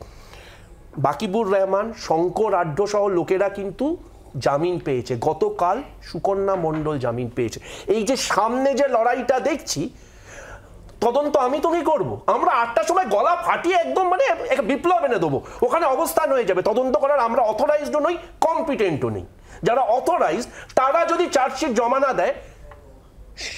বাকিবুর রহমান, শঙ্কর আড্ড সহ লোকেরা কিন্তু জামিন পেয়েছে। গতকাল সুকন্যা মণ্ডল জামিন পেয়েছে। এই যে সামনে যে লড়াইটা দেখছি, তদন্ত আমি তুমি করব, আমরা 8টার সময় গলা ফাটিয়ে একদম মানে বিপ্লব এনে দেবো, ওখানে অবস্থান হয়ে যাবে। তদন্ত করার আমরা অথরাইজডও নই, কম্পিটেন্টও নেই। যারা অথরাইজড তারা যদি চার্জশিট জমা না দেয়,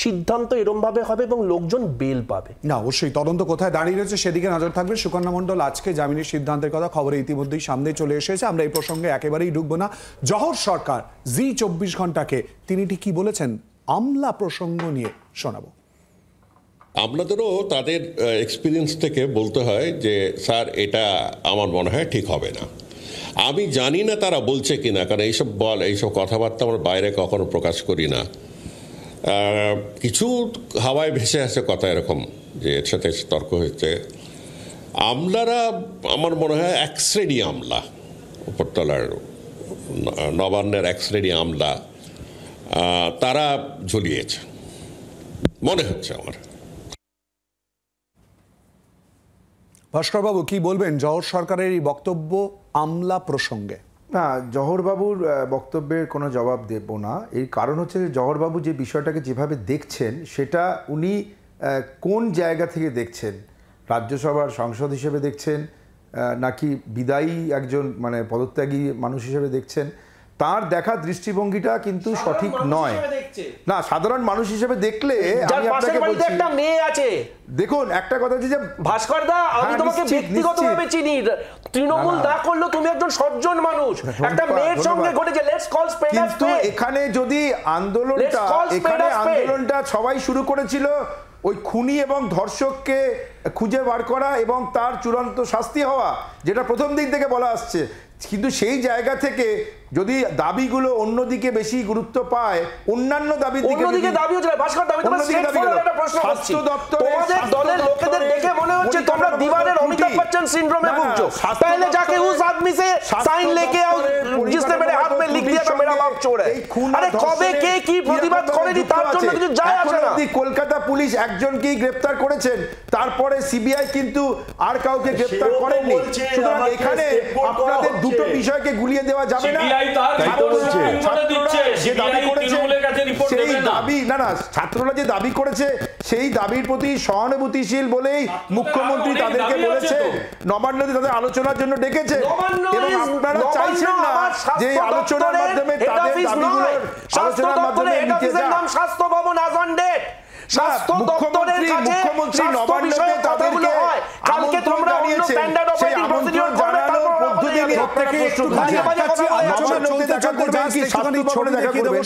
সিদ্ধান্ত এরমভাবে হবে এবং লোকজন বেল পাবে। না, অবশ্যই তদন্ত কোথায় দাঁড়িয়ে রয়েছে সেদিকে নজর থাকবে। সুকন্যা মণ্ডল, আজকে জামিনের সিদ্ধান্তের কথা খবরে ইতিমধ্যেই সামনে চলে এসেছে, আমরা এই প্রসঙ্গে একেবারেই ঢুকবো না। জহর সরকার জি 24 ঘন্টাকে তিনি ঠিক কি বলেছেন আমলা প্রসঙ্গ নিয়ে শোনাবো। আপনাদেরও তাদের এক্সপিরিয়েন্স থেকে বলতে হয় যে স্যার এটা আমার মনে হয় ঠিক হবে না। আমি জানি না তারা বলছে কিনা, কারণ এইসব কথাবার্তা আমরা বাইরে কখনো প্রকাশ করি না। কিছু হাওয়ায় ভেসে আসে কথা এরকম যে এর সাথে তর্ক হয়েছে। আমলারা আমার মনে হয় এক শ্রেণী আমলা, উপরতলার নবান্নের এক শ্রেণী আমলা তারা ঝুলিয়েছে মনে হচ্ছে আমার। ভাস্করবাবু কি বলবেন জহর সরকারের এই বক্তব্য আমলা প্রসঙ্গে? না, জহরবাবুর বক্তব্যের কোনো জবাব দেব না। এর কারণ হচ্ছে যে জহরবাবু যে বিষয়টাকে যেভাবে দেখছেন সেটা উনি কোন জায়গা থেকে দেখছেন, রাজ্যসভার সাংসদ হিসেবে দেখছেন নাকি বিদায়ী একজন মানে পদত্যাগী মানুষ হিসেবে দেখছেন, তার দেখা দৃষ্টিভঙ্গিটা কিন্তু সঠিক নয়। না, সাধারণ মানুষ হিসেবে দেখলে আমি আপনাকে বলছি একটা মেয়ে আছে। দেখুন একটা কথা হচ্ছে যে ভাস্কর দা, আমি তোমাকে ব্যক্তিগতভাবে চিনি, তৃণমূল দা করলো, তুমি একজন সজ্জন মানুষ, একটা মেয়ের সঙ্গে ঘটেছে। Let's call spade a spade. কিন্তু এখানে যদি আন্দোলনটা সবাই শুরু করেছিল ওই খুনি এবং ধর্ষককে খুঁজে বার করা এবং তার চূড়ান্ত শাস্তি হওয়া, যেটা প্রথম দিক থেকে বলা আসছে, কিন্তু সেই জায়গা থেকে যদি দাবিগুলো অন্যদিকে বেশি গুরুত্ব পায়, অন্যান্য দাবির দিকে দাবি হচ্ছে ভাস্কর, আমি তোমার স্টেট ফরওয়ার্ড একটা প্রশ্ন করছি, তোমাদের দলের লোকেদের দেখে মনে হচ্ছে তোমরা দিওয়ানের অমিতাভ বচ্চন সিনড্রোমে ভুগছো। पहले जाके उस आदमी से साइन लेके आओ जिसने मेरे हाथ में लिख दिया था मेरा बाप चोर है। আরে কবে কে কি প্রতিবাদ করেনি তার জন্য কিছু যায় আসে না। কলকাতা পুলিশ একজনকেই গ্রেফতার করেছেন, তারপরে সিবিআই কিন্তু আর কাউকে গ্রেফতার করেননি। সুতরাং এখানে আপনাদের দুটো বিষয়কে গুলিয়ে দেওয়া যাবে না। ছাত্ররা যে দাবি করেছে সেই দাবির প্রতি সহানুভূতিশীল বলেই মুখ্যমন্ত্রী তাদেরকে বলেছে, নবান্নতে তাদের আলোচনার জন্য ডেকেছে এবং আপনারা চাইছেন না যে আলোচনার মাধ্যমে তাদের দাবিগুলোর আলোচনার মাধ্যমে নিতে যান। স্বাস্থ্য ভবন আজান্ডে মুখ্যমন্ত্রী নবান্নতে তাদেরকে কালকে তোমরা অন্য স্ট্যান্ডার্ড অপারেটিং প্রসিডিউর জানানোর পদ্ধতি নিয়ে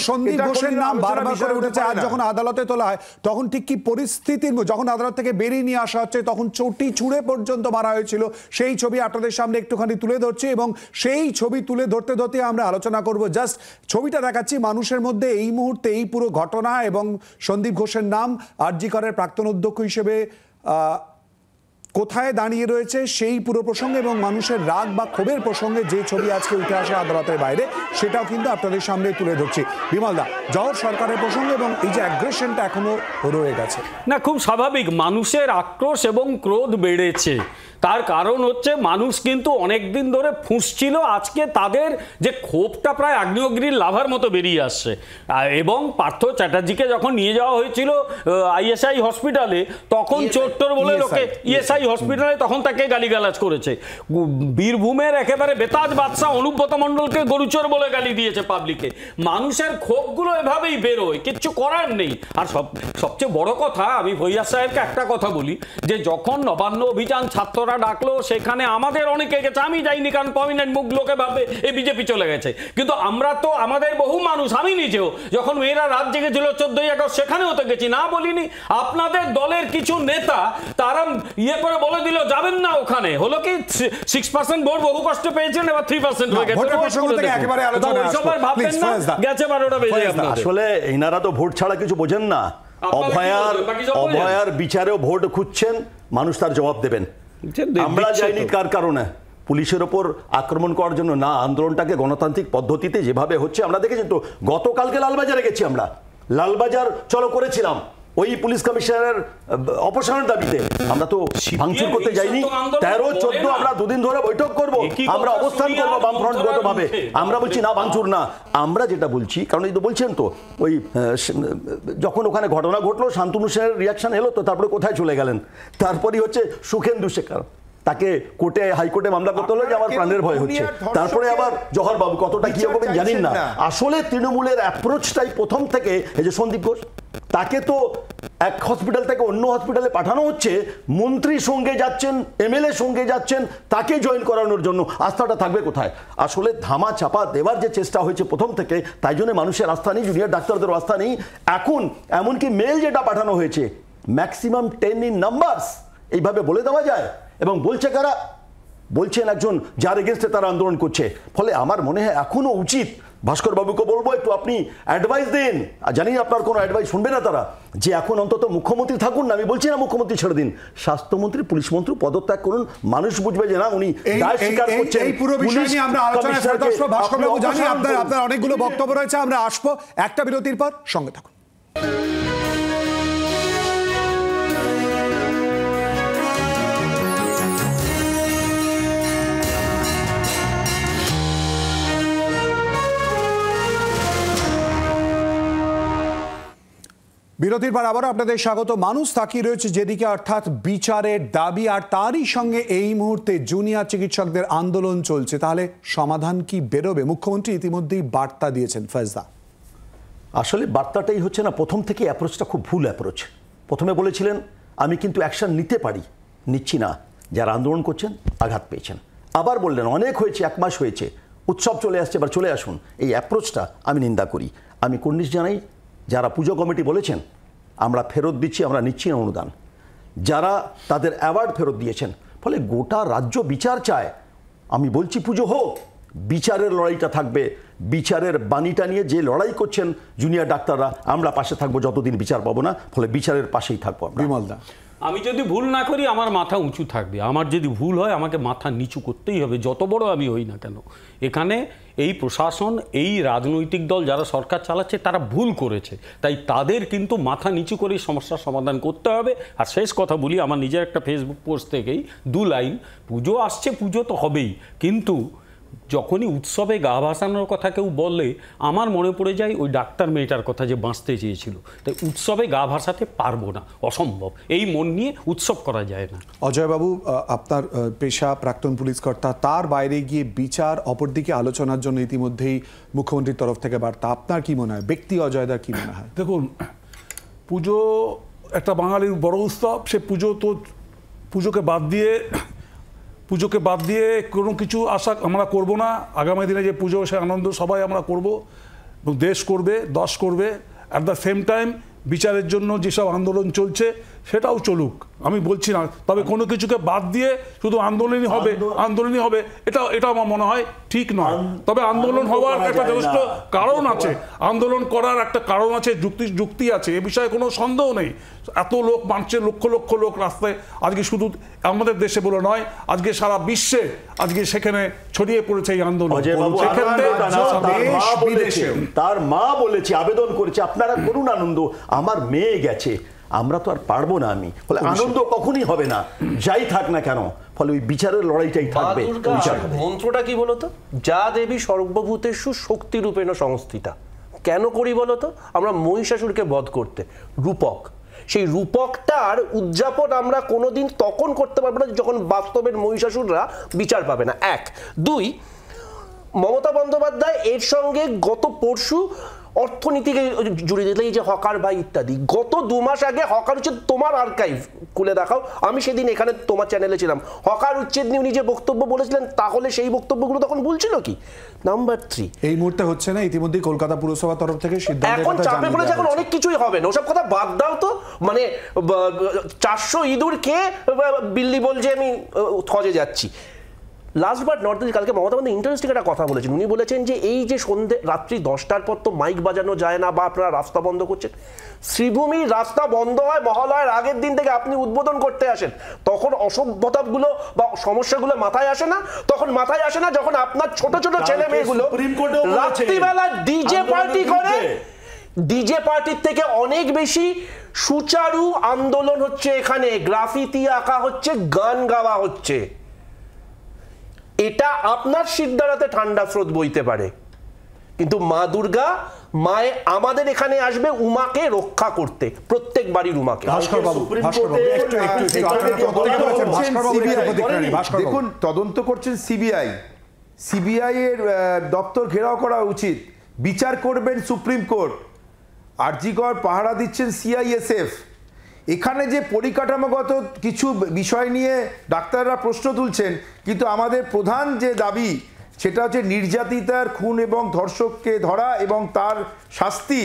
সন্দীপ ঘোষের নাম বারবার করে উঠেছে। আজ যখন আদালতে তোলা হয় তখন ঠিক কি পরিস্থিতির, যখন আদালত থেকে বেরিয়ে নিয়ে আসা হচ্ছে তখন চটি ছুঁড়ে পর্যন্ত মারা হয়েছিল, সেই ছবি আপনাদের সামনে একটুখানি তুলে ধরছি এবং সেই ছবি তুলে ধরতে ধরতে আমরা আলোচনা করব। জাস্ট ছবিটা দেখাচ্ছি মানুষের মধ্যে এই মুহূর্তে এই পুরো ঘটনা এবং সন্দীপ ঘোষের নাম আরজি করের প্রাক্তন অধ্যক্ষ হিসেবে কোথায় দাঁড়িয়ে রয়েছে সেই পুরো প্রসঙ্গে এবং মানুষের রাগ বা ক্ষোভের প্রসঙ্গে যে ছবি আজকে উঠে আসে আদালতের বাইরে সেটাও কিন্তু আপনাদের সামনে তুলে ধরছি। বিমলদা, জহর সরকারের প্রসঙ্গে এবং এই যে অ্যাগ্রেশনটা এখনো রয়ে গেছে। না, খুব স্বাভাবিক, মানুষের আক্রোশ এবং ক্রোধ বেড়েছে। তার কারণ হচ্ছে মানুষ কিন্তু অনেক দিন ধরে ফুঁসছিল, আজকে তাদের যে ক্ষোভটা প্রায় আগ্নেয়গিরির লাভার মতো বেরিয়ে আসছে। এবং পার্থ চ্যাটার্জিকে যখন নিয়ে যাওয়া হয়েছিল আইএসআই হসপিটালে তখন চোট্টর বলে লোকে ইএসআই হসপিটালে তখন তাকে গালিগালাজ করেছে। বীরভূমের একেবারে বেতাজ বাদশাহ অনুব্রত মণ্ডলকে গরুচোর বলে গালি দিয়েছে পাবলিকে। মানুষের ক্ষোভগুলো এভাবেই বেরোয়, কিচ্ছু করার নেই। আর সবচেয়ে বড় কথা, আমি ভৈয়া সাহেবকে একটা কথা বলি, যে যখন নবান্ন অভিযান ছাত্র ডাকলো সেখানে আমাদের অনেকে গেছে, আমি যাইনি কারণ প্রমিনেন্ট মুখ লোকে ভাবে এই বিজেপি চলে গেছে, কিন্তু আমরা তো আমাদের বহু মানুষ, আমি নিজেও যখন মেয়েরা রাত জেগেছিল 14ই আগস্ট সেখানেও তো গেছি, না বলিনি। আপনাদের দলের কিছু নেতা তারা ইয়ে করে বলে দিল যাবেন না ওখানে, হলো কি 6% ভোট বহু কষ্ট পেয়েছেন, এবার 3% হয়ে গেছে। গেছে 12টা বেজে। আসলে এনারা তো ভোট ছাড়া কিছু বোঝেন না, অভয়ার বিচারেও ভোট খুঁজছেন, মানুষ তার জবাব দেবেন। আমরা যাইনি কার কারণে? পুলিশের ওপর আক্রমণ করার জন্য না, আন্দোলনটাকে গণতান্ত্রিক পদ্ধতিতে যেভাবে হচ্ছে আমরা দেখেছি তো। গতকালকে লালবাজারে গেছি, আমরা লালবাজার চলো করেছিলাম ওই পুলিশ কমিশনারের অপসারণের দাবিতে। আমরা তো ভাঙচুর করতে যাইনি। 13-14 আমরা দুদিন ধরে বৈঠক করব, আমরা অবস্থান করবো বামফ্রন্টগতভাবে। আমরা বলছি না ভাঙচুর না, আমরা যেটা বলছি, কারণ এই তো বলছেন তো ওই যখন ওখানে ঘটনা ঘটলো শান্তনু সেনের রিয়াকশন এলো তো, তারপরে কোথায় চলে গেলেন? তারপরেই হচ্ছে সুখেন্দু শেখর, তাকে কোর্টে হাইকোর্টে মামলা করতে হলো যে আমার প্রাণের ভয় হচ্ছে। তারপরে আবার জহর বাবু কতটা কি করবেন জানেন না। আসলে তৃণমূলের অ্যাপ্রোচটাই প্রথম থেকে, এই যে সন্দীপ ঘোষ তাকে তো এক হসপিটাল থেকে অন্য হসপিটালে পাঠানো হচ্ছে, মন্ত্রীর সঙ্গে যাচ্ছেন, এমএলএ সঙ্গে যাচ্ছেন, তাকে জয়েন করানোর জন্য। আস্থাটা থাকবে কোথায়? আসলে ধামা চাপা দেওয়ার যে চেষ্টা হয়েছে প্রথম থেকে, তাই জন্য মানুষের আস্থা নেই, জুনিয়র ডাক্তারদের আস্থা নেই। এখন এমনকি মেল যেটা পাঠানো হয়েছে, ম্যাক্সিমাম 10 ইন নাম্বারস, এইভাবে বলে দেওয়া যায়। এবং বলছে কারা? বলছেন একজন যার এগেনস্টে তারা আন্দোলন করছে। ফলে আমার মনে হয় এখনো উচিত, ভাস্কর বাবুকে বলবো একটু আপনি অ্যাডভাইস দিন, জানি আপনার কোনো অ্যাডভাইস শুনবে না তারা, যে এখন অন্তত মুখ্যমন্ত্রী থাকুন না, আমি বলছি না মুখ্যমন্ত্রী ছেড়ে দিন, স্বাস্থ্যমন্ত্রী পুলিশ মন্ত্রী পদত্যাগ করুন, মানুষ বুঝবে যে না উনি দায় স্বীকার করছেন। এই পুরো বিষয় নিয়ে আমরা আলোচনা করতে আসবো। ভাস্কর বাবু, জানি আপনার অনেকগুলো বক্তব্য রয়েছে, আমরা আসবো একটা বিরতির পর, সঙ্গে থাকুন। বিরতির পর আবার আপনাদের স্বাগত। মানুষ তাকিয়ে রয়েছে যেদিকে, অর্থাৎ বিচারের দাবি, আর তারই সঙ্গে এই মুহূর্তে জুনিয়র চিকিৎসকদের আন্দোলন চলছে। তাহলে সমাধান কি বেরোবে? মুখ্যমন্ত্রী ইতিমধ্যেই বার্তা দিয়েছেন। ফয়জদা, আসলে বার্তাটাই হচ্ছে না, প্রথম থেকে অ্যাপ্রোচটা খুব ভুল অ্যাপ্রোচ। প্রথমে বলেছিলেন আমি কিন্তু অ্যাকশন নিতে পারি, নিচ্ছি না, যারা আন্দোলন করছেন আঘাত পেয়েছেন। আবার বললেন অনেক হয়েছে, 1 মাস হয়েছে, উৎসব চলে আসছে, এবার চলে আসুন। এই অ্যাপ্রোচটা আমি নিন্দা করি। আমি কুর্নিশ জানাই যারা পুজো কমিটি বলেছেন আমরা ফেরত দিচ্ছি, আমরা নিচ্ছি না অনুদান, যারা তাদের অ্যাওয়ার্ড ফেরত দিয়েছেন। ফলে গোটা রাজ্য বিচার চায়। আমি বলছি পুজো হোক, বিচারের লড়াইটা থাকবে। বিচারের বাণীটা নিয়ে যে লড়াই করছেন জুনিয়র ডাক্তাররা, আমরা পাশে থাকবো যতদিন বিচার পাবো না। ফলে বিচারের পাশেই থাকবো। বিমলদা, আমি যদি ভুল না করি আমার মাথা উঁচু থাকবে, আমার যদি ভুল হয় আমাকে মাথা নিচু করতেই হবে, যত বড় আমি হই না কেন। এখানে এই প্রশাসন, এই রাজনৈতিক দল যারা সরকার চালাচ্ছে তারা ভুল করেছে, তাই তাদের কিন্তু মাথা নিচু করে সমস্যার সমাধান করতে হবে। আর শেষ কথা বলি, আমার নিজের একটা ফেসবুক পোস্ট থেকেই 2 লাইন, পুজো আসছে, পুজো তো হবেই, কিন্তু যখনই উৎসবে গা ভাসানোর কথা কেউ বললে আমার মনে পড়ে যায় ওই ডাক্তার মেয়েটার কথা যে বাঁচতে চেয়েছিল। তাই উৎসবে গা ভাসাতে পারবো না, অসম্ভব। এই মন নিয়ে উৎসব করা যায় না। অজয়বাবু, আপনার পেশা প্রাক্তন পুলিশ কর্তা, তার বাইরে গিয়ে বিচার, অপরদিকে আলোচনার জন্য ইতিমধ্যেই মুখ্যমন্ত্রীর তরফ থেকে বার্তা। আপনার কি মনে হয়, ব্যক্তি অজয়দার কি মনে হয়? দেখুন, পুজো একটা বাঙালির বড় উৎসব, সে পুজোকে বাদ দিয়ে কোনো কিছু আশা আমরা করব না। আগামী দিনে যে পুজো, সে আনন্দ সবাই আমরা করব এবং দেশ করবে, দশ করবে। অ্যাট দ্য সেম টাইম বিচারের জন্য যেসব আন্দোলন চলছে সেটাও চলুক, আমি বলছি না, তবে কোনো কিছুকে বাদ দিয়ে শুধু আন্দোলনই হবে এটা আমার মনে হয় ঠিক নয়। তবে আন্দোলন হওয়ার একটা যথেষ্ট কারণ আছে, আন্দোলন করার একটা কারণ আছে, যুক্তি আছে, এ বিষয়ে কোনো সন্দেহ নেই। এত লোক মানছে, লক্ষ লক্ষ লোক রাস্তায় আজকে, শুধু আমাদের দেশে বলে নয়, আজকে সারা বিশ্বে আজকে সেখানে ছড়িয়ে পড়েছে এই আন্দোলন। তার মা বলেছে, আবেদন করেছে, আপনারা করুন আনন্দ, আমার মেয়ে গেছে, আমরা তো আর পারবো না। আমি ফলে আনন্দ কখনই হবে না, যাই থাক না কেন। ফলে ওই বিচারের লড়াইটাই থাকবে। মন্ত্রটা কি বলতো? যা দেবী সর্বভূতেষু শক্তিরূপেণ সংস্থিতা। কেন করি বলতো? আমরা মহিষাসুরকে বধ করতে, রূপক, সেই রূপকটার উদযাপন আমরা কোনোদিন তখন করতে পারবো না যখন বাস্তবের মহিষাসুররা বিচার পাবে না। 1, 2, মমতা বন্দ্যোপাধ্যায় এর সঙ্গে গত পরশু অর্থনীতিকে জুড়ে দিলে, এই যে হকার ভাই ইত্যাদি, গত 2 মাস আগে হকার উচ্ছেদ, তোমার আর্কাইভ খুলে দেখাও, আমি সেদিন এখানে তোমার চ্যানেলে ছিলাম, হকার উচ্ছেদ নিয়ে উনি যে বক্তব্য বলেছিলেন, তাহলে সেই বক্তব্যগুলো তখন ভুলছিল কি? নাম্বার 3, এই মুহূর্তে হচ্ছে না, ইতিমধ্যে কলকাতা পুরসভা তরফ থেকে সিদ্ধান্ত, এখন চাপে পড়েছে, এখন অনেক কিছুই হবে না, ওসব কথা বাদ দাও তো। মানে 400 ইঁদুর কে বিল্লি বল যে আমি খজে যাচ্ছি। লাস্ট বাট নট লিস্ট, কালকে মমতা বন্দ্যোপাধ্যায় ইন্টারেস্টিং একটা কথা বলেছেন। উনি বলেছেন যে এই যে রাত্রি 10টার পর তো মাইক বাজানো যায় না, বা আপনারা রাস্তা বন্ধ করছেন। শ্রীভূমির রাস্তা বন্ধ হয় মহালয়ার আগের দিন থেকে, আপনি উদ্বোধন করতে আসেন, তখন অসভ্যতাগুলো বা সমস্যাগুলো মাথায় আসে না। তখন মাথায় আসে না যখন আপনার ছোট ছোট ছেলে মেয়েগুলো রাত্রিবেলা ডিজে পার্টি করে। ডিজে পার্টির থেকে অনেক বেশি সুচারু আন্দোলন হচ্ছে এখানে, গ্রাফিতি আঁকা হচ্ছে, গান গাওয়া হচ্ছে। এটা আপনার সিদ্ধারাতে ঠান্ডা স্রোত বইতে পারে, কিন্তু মা দুর্গা মায়ে আমাদের এখানে আসবে উমাকে রক্ষা করতে, প্রত্যেক বাড়ির উমাকে। দেখুন, তদন্ত করছেন সিবিআই এর দপ্তর ঘেরাও করা উচিত, বিচার করবেন সুপ্রিম কোর্ট। আরজিকর পাহারা দিচ্ছেন সিআইএসএফ। এখানে যে পরিকাঠামোগত কিছু বিষয় নিয়ে ডাক্তাররা প্রশ্ন তুলছেন, কিন্তু আমাদের প্রধান যে দাবি সেটা হচ্ছে নির্যাতিতার খুন এবং ধর্ষককে ধরা এবং তার শাস্তি,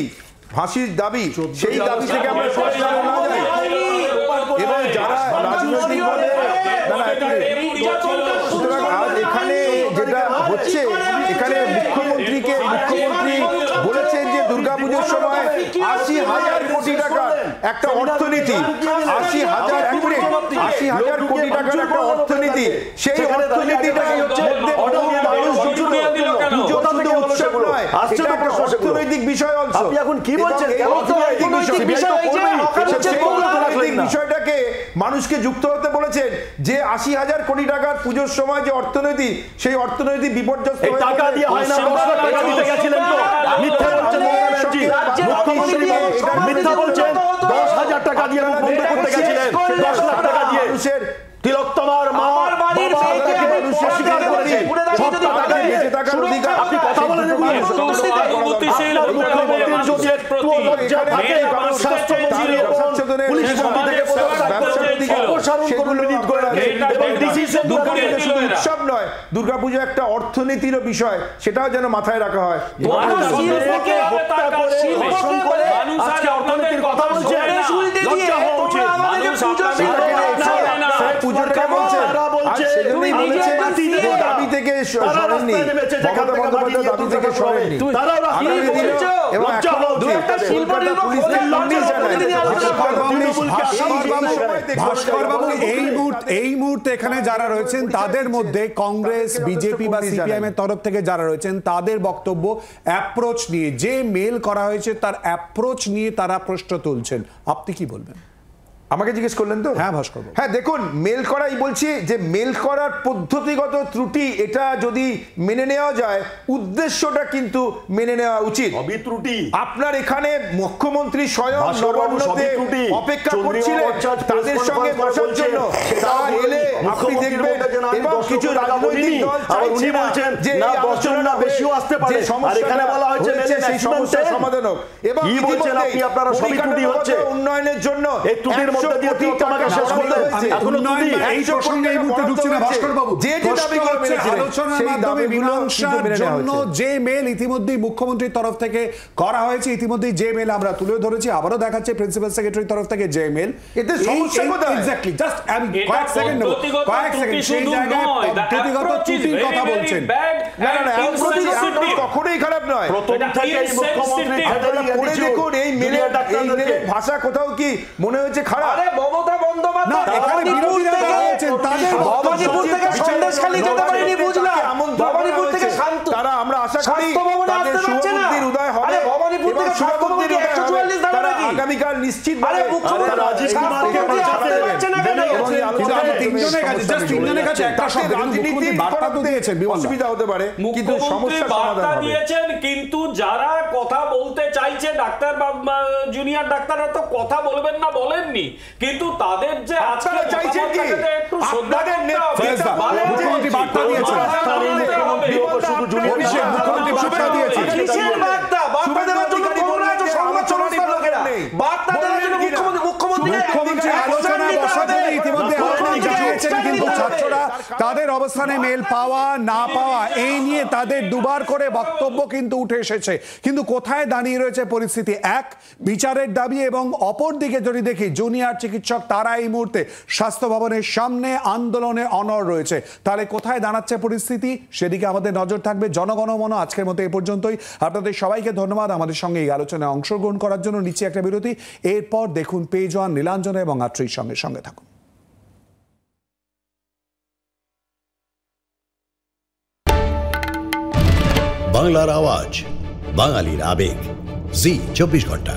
ফাঁসির দাবি, সেই দাবি থেকে আমরা সরে যাব না যাই। এবং যারা রাজনৈতিক বলে সুতরাং আজ এখানে যেটা হচ্ছে, এখানে মুখ্যমন্ত্রী বলেছেন যে দুর্গাপুজোর সময় ৮০,০০০ কোটি টাকার একটা অর্থনীতি, ৮০,০০০ কোটি টাকার একটা অর্থনীতি, সেই অর্থনীতিটাকে অর্থনৈতিক বিষয় অংশ। এখন কি বলছেন বিষয়টাকে মানুষকে যুক্ত হতে বলেছেন যে ৮০,০০০ কোটি টাকার পুজোর সময় যে অর্থনীতি, সেই অর্থনৈতিক বিপর্যস্ত টাকা দিয়ে হয় না। মিথ্যা বলছেন, ১০,০০০ টাকা দিয়ে বন্ধ করতে গেছিলেন, ১০ লাখ টাকা দিয়ে মানুষের তিলোত্তমার মা উৎসব নয়, দুর্গাপুজো একটা অর্থনীতির বিষয়, সেটাও যেন মাথায় রাখা হয়। অর্থনীতির কথা বলছে পুজোর কথা বলছে, দাবি থেকে সরেননি, দাবি থেকে সরেননি। ভাস্করবাবু, এই মুহূর্তে এখানে যারা রয়েছেন তাদের মধ্যে কংগ্রেস, বিজেপি বা সিপিআইএম এর তরফ থেকে যারা রয়েছেন তাদের বক্তব্য অ্যাপ্রোচ নিয়ে, যে মেল করা হয়েছে তার অ্যাপ্রোচ নিয়ে তারা প্রশ্ন তুলছেন। আপনি কি বলবেন? আমাকে জিজ্ঞেস করলেন তো? হ্যাঁ ভাস্কর। হ্যাঁ, দেখুন, মেল করাই বলছি যে মেল করার পদ্ধতিগত ত্রুটি, এটা যদি মেনে নেওয়া যায়, উদ্দেশ্যটা কিন্তু মেনে নেওয়া উচিত। ত্রুটি আপনার এখানে মুখ্যমন্ত্রী স্বয়ং নবান্নতে অপেক্ষা করছিলেন তাদের সঙ্গে বসার জন্য, তারা এলে আপনি দেখবেন। এবং কিছু রাজনৈতিক দল চাইছেন যে এই আলোচনা বেশিও আসতে পারে, আর এখানে বলা হয়েছে সেই সমস্যার সমাধান হোক। এবং উন্নয়নের জন্য এই ত্রুটির মধ্যে দিয়ে তোমাকে শেষ করতে হয়েছে। এই প্রসঙ্গে এই মুহূর্তে ঢুকছি না ভাস্করবাবু, আলোচনার মাধ্যমে মীমাংসার জন্য যে মেল ইতিমধ্যেই মুখ্যমন্ত্রীর তরফ থেকে করা হয়েছে, ইতিমধ্যেই যে মেল আমরা তুলে ধরেছি, আবারও দেখাচ্ছে প্রিন্সিপাল সেক্রেটারির তরফ থেকে যে মেল, এতে সমস্যা কোথায়? এক্স্যাক্টলি, জাস্ট আমি কয়েক সেকেন্ড সেই জায়গায় পদ্ধতিগত ত্রুটির কথা বলছেন। কখনোই খারাপ নয়, প্রথম থেকেই মুখ্যমন্ত্রী দেখুন এই মেলের ভাষা কোথাও কি মনে হয়েছে খারাপ? মমতা বন্দ্যোপাধ্যায় তারা, আমরা আশা করি তাদের শুভবুদ্ধির উদয় হবে, আগামীকাল নিশ্চিত অসুবিধা হতে পারে, কিন্তু সমস্যা সমাধান হবে। কিন্তু যারা কথা বলতে চাইছে, ডাক্তার জুনিয়র ডাক্তাররা তো কথা বলবেন না বলেননি, কিন্তু তাদের যে আপনারা চাইছেন কি একটু শ্রদ্ধা মুখ্যমন্ত্রী বার্তা দিয়েছেন, কিন্তু ছাত্ররা তাদের অবস্থানে মেল পাওয়া না পাওয়া এই নিয়ে তাদের দুবার করে বক্তব্য কিন্তু উঠে এসেছে। কিন্তু কোথায় দাঁড়িয়ে রয়েছে পরিস্থিতি? এক, বিচারের দাবি, এবং অপর দিকে যদি দেখি জুনিয়র চিকিৎসক তারা এই মুহূর্তে স্বাস্থ্য ভবনের সামনে আন্দোলনে অনড় রয়েছে। তাহলে কোথায় দাঁড়াচ্ছে পরিস্থিতি, সেদিকে আমাদের নজর থাকবে। জনগণমন আজকের মতো এ পর্যন্তই। আপনাদের সবাইকে ধন্যবাদ আমাদের সঙ্গে এই আলোচনায় অংশগ্রহণ করার জন্য। নিচে একটা বিরতি, এরপর দেখুন পেজ ওয়ান নীলাঞ্জনা এবং আত্রির সঙ্গে থাকুন। বাংলার আওয়াজ, বাঙালির আবেগ, জি 24 ঘন্টা।